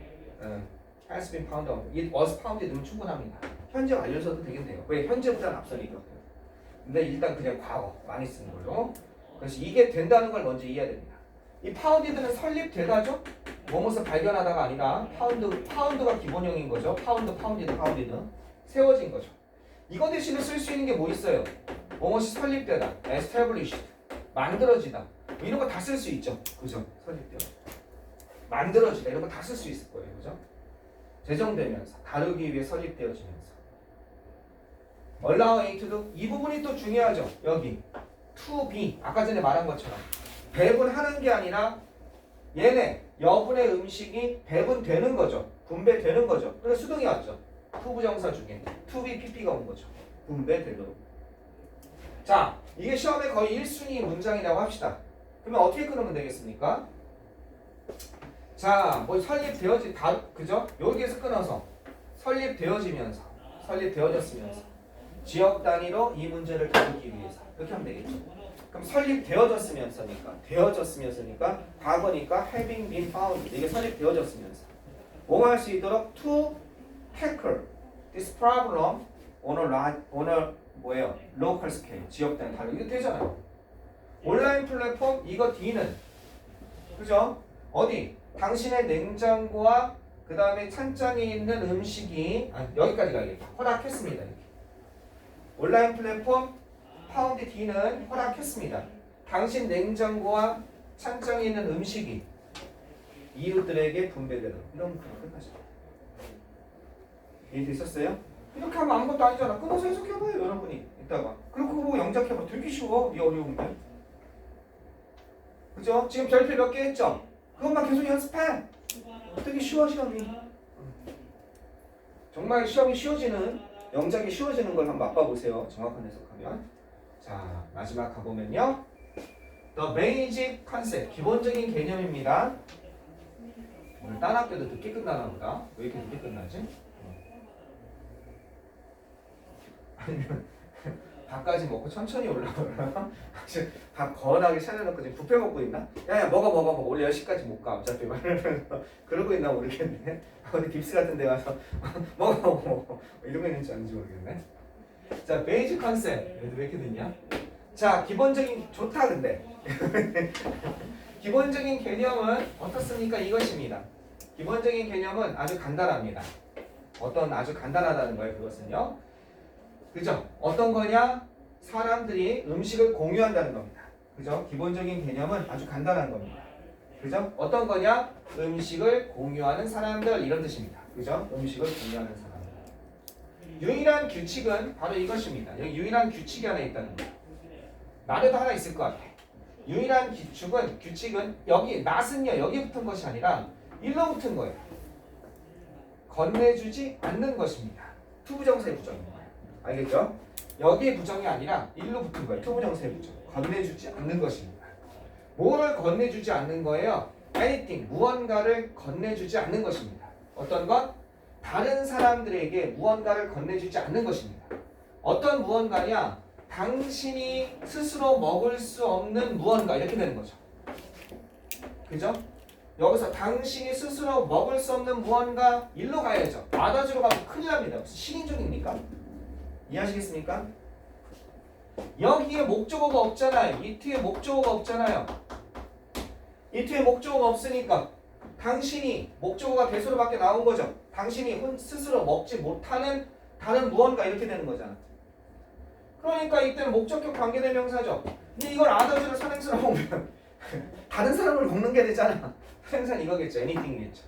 has been found, it was founded면 충분합니다. 현재 완료 써도 되겠네요. 왜? 현재보다는 앞서니까. 근데 일단 그냥 과거 많이 쓰는 걸로. 그래서 이게 된다는 걸 먼저 이해해야 됩니다. 이 파운디드는 설립되다죠? 뭐뭐서 발견하다가 아니라 파운드가 기본형인 거죠. 파운디드 세워진 거죠. 이거 대신에 쓸 수 있는 게 뭐 있어요? 뭐뭐시 설립되다, established, 만들어지다, 뭐 이런 거 다 쓸 수 있죠. 그죠? 설립되다, 만들어지다 이런 거 다 쓸 수 있을 거예요. 그죠? 제정되면서, 다루기 위해 설립되어지면서. allow A to do, 이 부분이 또 중요하죠. 여기 to be, 아까 전에 말한 것처럼 배분하는 게 아니라 얘네 여분의 음식이 배분되는 거죠. 분배되는 거죠. 그래서 수동이 왔죠. 투부정사 중에 to be pp가 온 거죠. 분배되도록. 자, 이게 시험에 거의 1순위 문장이라고 합시다. 그러면 어떻게 끊으면 되겠습니까? 자, 뭐 설립되어지 다 그죠? 여기에서 끊어서 설립되어지면서 설립되어졌으면서 지역 단위로 이 문제를 다루기 위해서 이렇게 하면 되겠죠. 그럼 되어졌으면서니까 과거니까 having been found, 이게 설립되어졌으면서 뭐할 수 있도록 to tackle this problem on a 뭐예요? local scale, 지역 단위 다루기. 이거 되잖아요. 온라인 플랫폼 이거 D는 그죠? 어디? 당신의 냉장고와 그 다음에 찬장에 있는 음식이 여기까지 가야겠다. 허락했습니다. 이렇게. 온라인 플랫폼 파운드 D는 허락했습니다. 당신 냉장고와 찬장에 있는 음식이 이웃들에게 분배되도록. 이런 거 끝나죠. 이해되셨어요? 이렇게 하면 아무것도 아니잖아. 끊어서 해석해봐요 여러분이 이따가. 그리고 그거 보고 영작해봐. 되게 쉬워. 이 어려운데. 그죠? 지금 별표 몇 개 했죠? 그것만 계속 연습해. 되게 쉬워 시험이. 정말 시험이 쉬워지는, 영작이 쉬워지는 걸 한번 맛봐보세요. 정확한 해석하면. 자, 마지막 가보면요. The basic concept, 기본적인 개념입니다. 오늘 딴 학교도 늦게 끝나나 보다. 왜 이렇게 늦게 끝나지? 아니면 밥까지 먹고 천천히 올라오나? 밥 거하게 차려놓고 지금 뷔페 먹고 있나? 야야 먹어 원래 10시까지 못 가 어차피 말하면서 그러고 있나 모르겠네. 어디 깁스 같은 데 가서 먹어 이러고 있는지 아닌지 모르겠네. 자, 베이직 컨셉 왜 이렇게 됐냐? 자, 기본적인 좋다 근데 기본적인 개념은 어떻습니까? 이것입니다. 기본적인 개념은 아주 간단합니다. 어떤 아주 간단하다는 거예요. 그것은요. 그죠? 어떤 거냐? 사람들이 음식을 공유한다는 겁니다. 그죠? 기본적인 개념은 아주 간단한 겁니다. 그죠? 어떤 거냐? 음식을 공유하는 사람들 이런 뜻입니다. 그죠? 음식을 공유하는 사람들. 유일한 규칙은 바로 이것입니다. 여기 유일한 규칙이 하나 있다는 거예요. 나래도 하나 있을 것 같아. 유일한 규칙은 여기 낫은요 여기 붙은 것이 아니라 일로 붙은 거예요. 건네주지 않는 것입니다. 투부정사의 부정인 거예요. 알겠죠? 여기에 부정이 아니라 일로 붙은 거예요. 투부정사의 부정. 건네주지 않는 것입니다. 뭐를 건네주지 않는 거예요? anything, 무언가를 건네주지 않는 것입니다. 어떤 것? 다른 사람들에게 무언가를 건네주지 않는 것입니다. 어떤 무언가냐? 당신이 스스로 먹을 수 없는 무언가 이렇게 되는 거죠. 그죠? 여기서 당신이 스스로 먹을 수 없는 무언가 일로 가야죠. 아다지로 가면 큰일 납니다. 무슨 식인종입니까? 이해하시겠습니까? 여기에 목적어가 없잖아요. 이 뒤에 목적어가 없잖아요. 이 뒤에 목적어가 없으니까 당신이 목적어가 대소로밖에 나온 거죠. 당신이 스스로 먹지 못하는 다른 무언가 이렇게 되는 거잖아. 그러니까 이때는 목적격 관계대명사죠. 근데 이걸 아다지로 선행사로 보면 다른 사람을 먹는 게 되잖아. 선행사는 이거겠죠. anything이겠죠.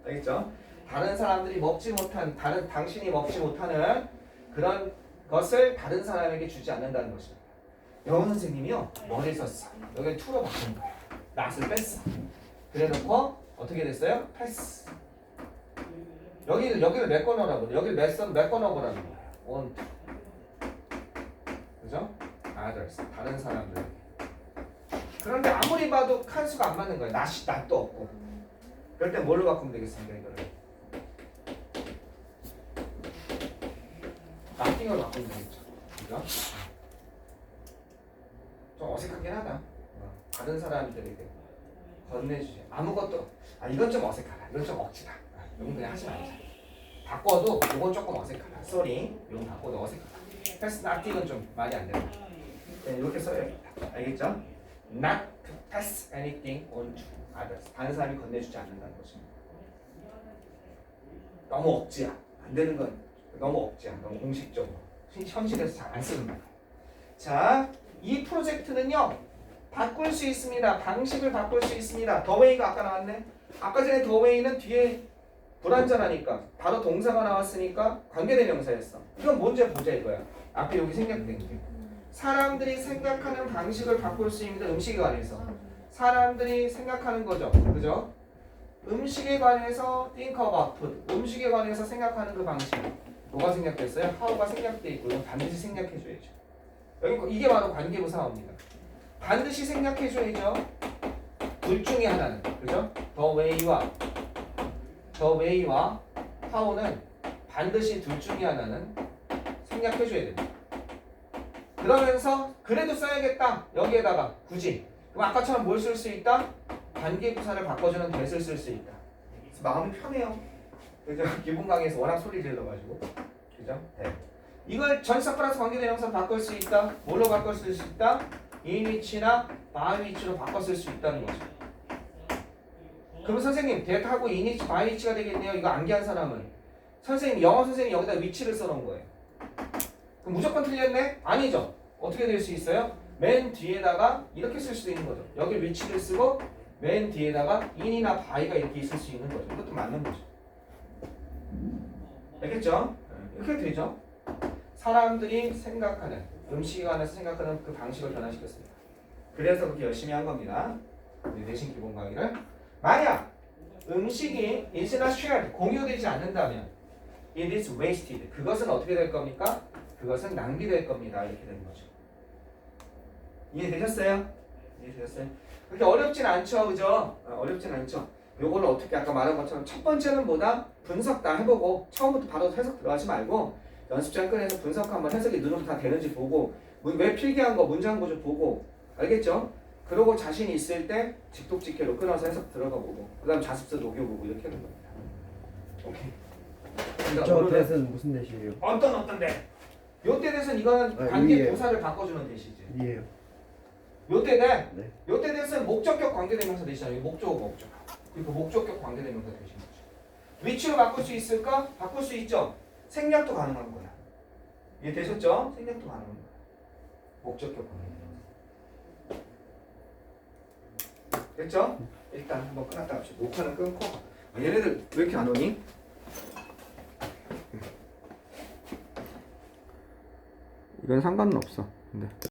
알겠죠? 다른 사람들이 먹지 못한, 당신이 먹지 못하는 그런 것을 다른 사람에게 주지 않는다는 것입니다. 영어 선생님이요 머리를 썼어. 여기 투로 바꾼 거야. 낫을 뺐어. 그래놓고 어떻게 됐어요? 패스. 여기를 메꿔 넣으라고. 여기를 메꿔 넣어보라는 거예요. 원, 투. 그죠? others 다른 사람들. 그런데 아무리 봐도 칸수가 안 맞는 거예요. 낫도 없고. 그럴 때 뭘로 바꾸면 되겠습니까 이거를? nothing으로 바꾸면 되겠죠. 그죠? 좀 어색하긴 하다. 다른 사람들에게 건네주지. 아무것도 이건 좀 어색하다. 이건 좀 억지다. 이건 그냥 하지 말자. 바꿔도 이건 조금 어색하다. sorry. 이건 바꿔도 어색하다. 패스 nothing은 좀 말이 안 된다. 네, 이렇게 써야겠다. 알겠죠? Not to pass anything on to others. 다른 사람이 건네주지 않는다는 거죠. 너무 억지야. 안 되는 건 너무 억지야. 너무 공식적으로. 현실에서 잘 안 쓰는 말이야. 자, 이 프로젝트는요. 바꿀 수 있습니다. 방식을 바꿀 수 있습니다. 더 웨이가 아까 나왔네. 아까 전에 더 웨이는 뒤에 불완전하니까 바로 동사가 나왔으니까 관계대명사였어. 이건 뭔지 보자 이거야. 앞에 여기 생략된 게. 사람들이 생각하는 방식을 바꿀 수 있는 음식에 관해서. 사람들이 생각하는 거죠. 그죠? 음식에 관해서 think about food. 음식에 관해서 생각하는 그 방식. 뭐가 생략됐어요? how가 생략돼 있고 이건 반드시 생략해줘야죠. 여기 이게 바로 관계부사어입니다. 반드시 생략해줘야죠. 둘 중에 하나는. 그죠? the way와 how는 반드시 둘 중에 하나는 생략해줘야 됩니다. 그러면서 그래도 써야겠다. 여기에다가 굳이. 그럼 아까처럼 뭘 쓸 수 있다? 관계부사를 바꿔주는 that을 쓸 수 있다. 그래서 마음이 편해요. 그죠? 기본 강의에서 워낙 소리 질러가지고. 그죠? 네. 이걸 전치사 플러스 관계대명사 바꿀 수 있다. 뭘로 바꿀 수 있다? in which나 by which로 바꿔 쓸 수 있다는 거죠. 그럼 선생님 that하고 in which, by which가 되겠네요. 이거 암기한 사람은. 선생님 영어 선생님 여기다 which를 써놓은 거예요. 그럼 무조건 틀렸네? 아니죠. 어떻게 될 수 있어요? 맨 뒤에다가 이렇게 쓸 수도 있는 거죠. 여기 which를 쓰고 맨 뒤에다가 in이나 by가 이렇게 있을 수 있는 거죠. 이것도 맞는 거죠. 알겠죠? 이렇게 되죠. 사람들이 생각하는 음식에 관해서 생각하는 그 방식을 변화시켰습니다. 그래서 그렇게 열심히 한 겁니다. 우리 내신 기본 강의를. 만약 음식이 is not shared, 공유되지 않는다면 it is wasted. 그것은 어떻게 될 겁니까? 그것은 낭비될 겁니다. 이렇게 되는 거죠. 이해되셨어요? 이해되셨어요? 그렇게 어렵진 않죠, 그죠? 어렵진 않죠. 요거를 어떻게 아까 말한 것처럼 첫 번째는 뭐다? 분석 다 해보고 처음부터 바로 해석 들어가지 말고 연습장 꺼내서 분석 한번 해석이 눈으로 다 되는지 보고 왜 필기한 거 문장 구조 보고 알겠죠? 그러고 자신이 있을 때 직독직해로 끊어서 해석 들어가 보고 그 다음 자습서 녹여보고 이렇게 하는 겁니다. 오케이. 저 that은 무슨 that이에요? 어떤 데? 요때 대해서는 이건 관계 위에요. 도사를 바꿔주는 대시지. 이해요. 요때 대? 네. 요때 대해서는 목적격 관계대명사 대시잖아요. 목적. 그리고 목적격 관계대명사 대신 거죠. 위치로 바꿀 수 있을까? 바꿀 수 있죠. 생략도 가능한 거야. 이해되셨죠? 생략도 가능한 거야. 목적격 관계대명사. 됐죠? 일단 한번 끝났다 합시다. 녹화는 끊고. 얘네들 왜 이렇게 안 오니? 이건 상관은 없어. 근데.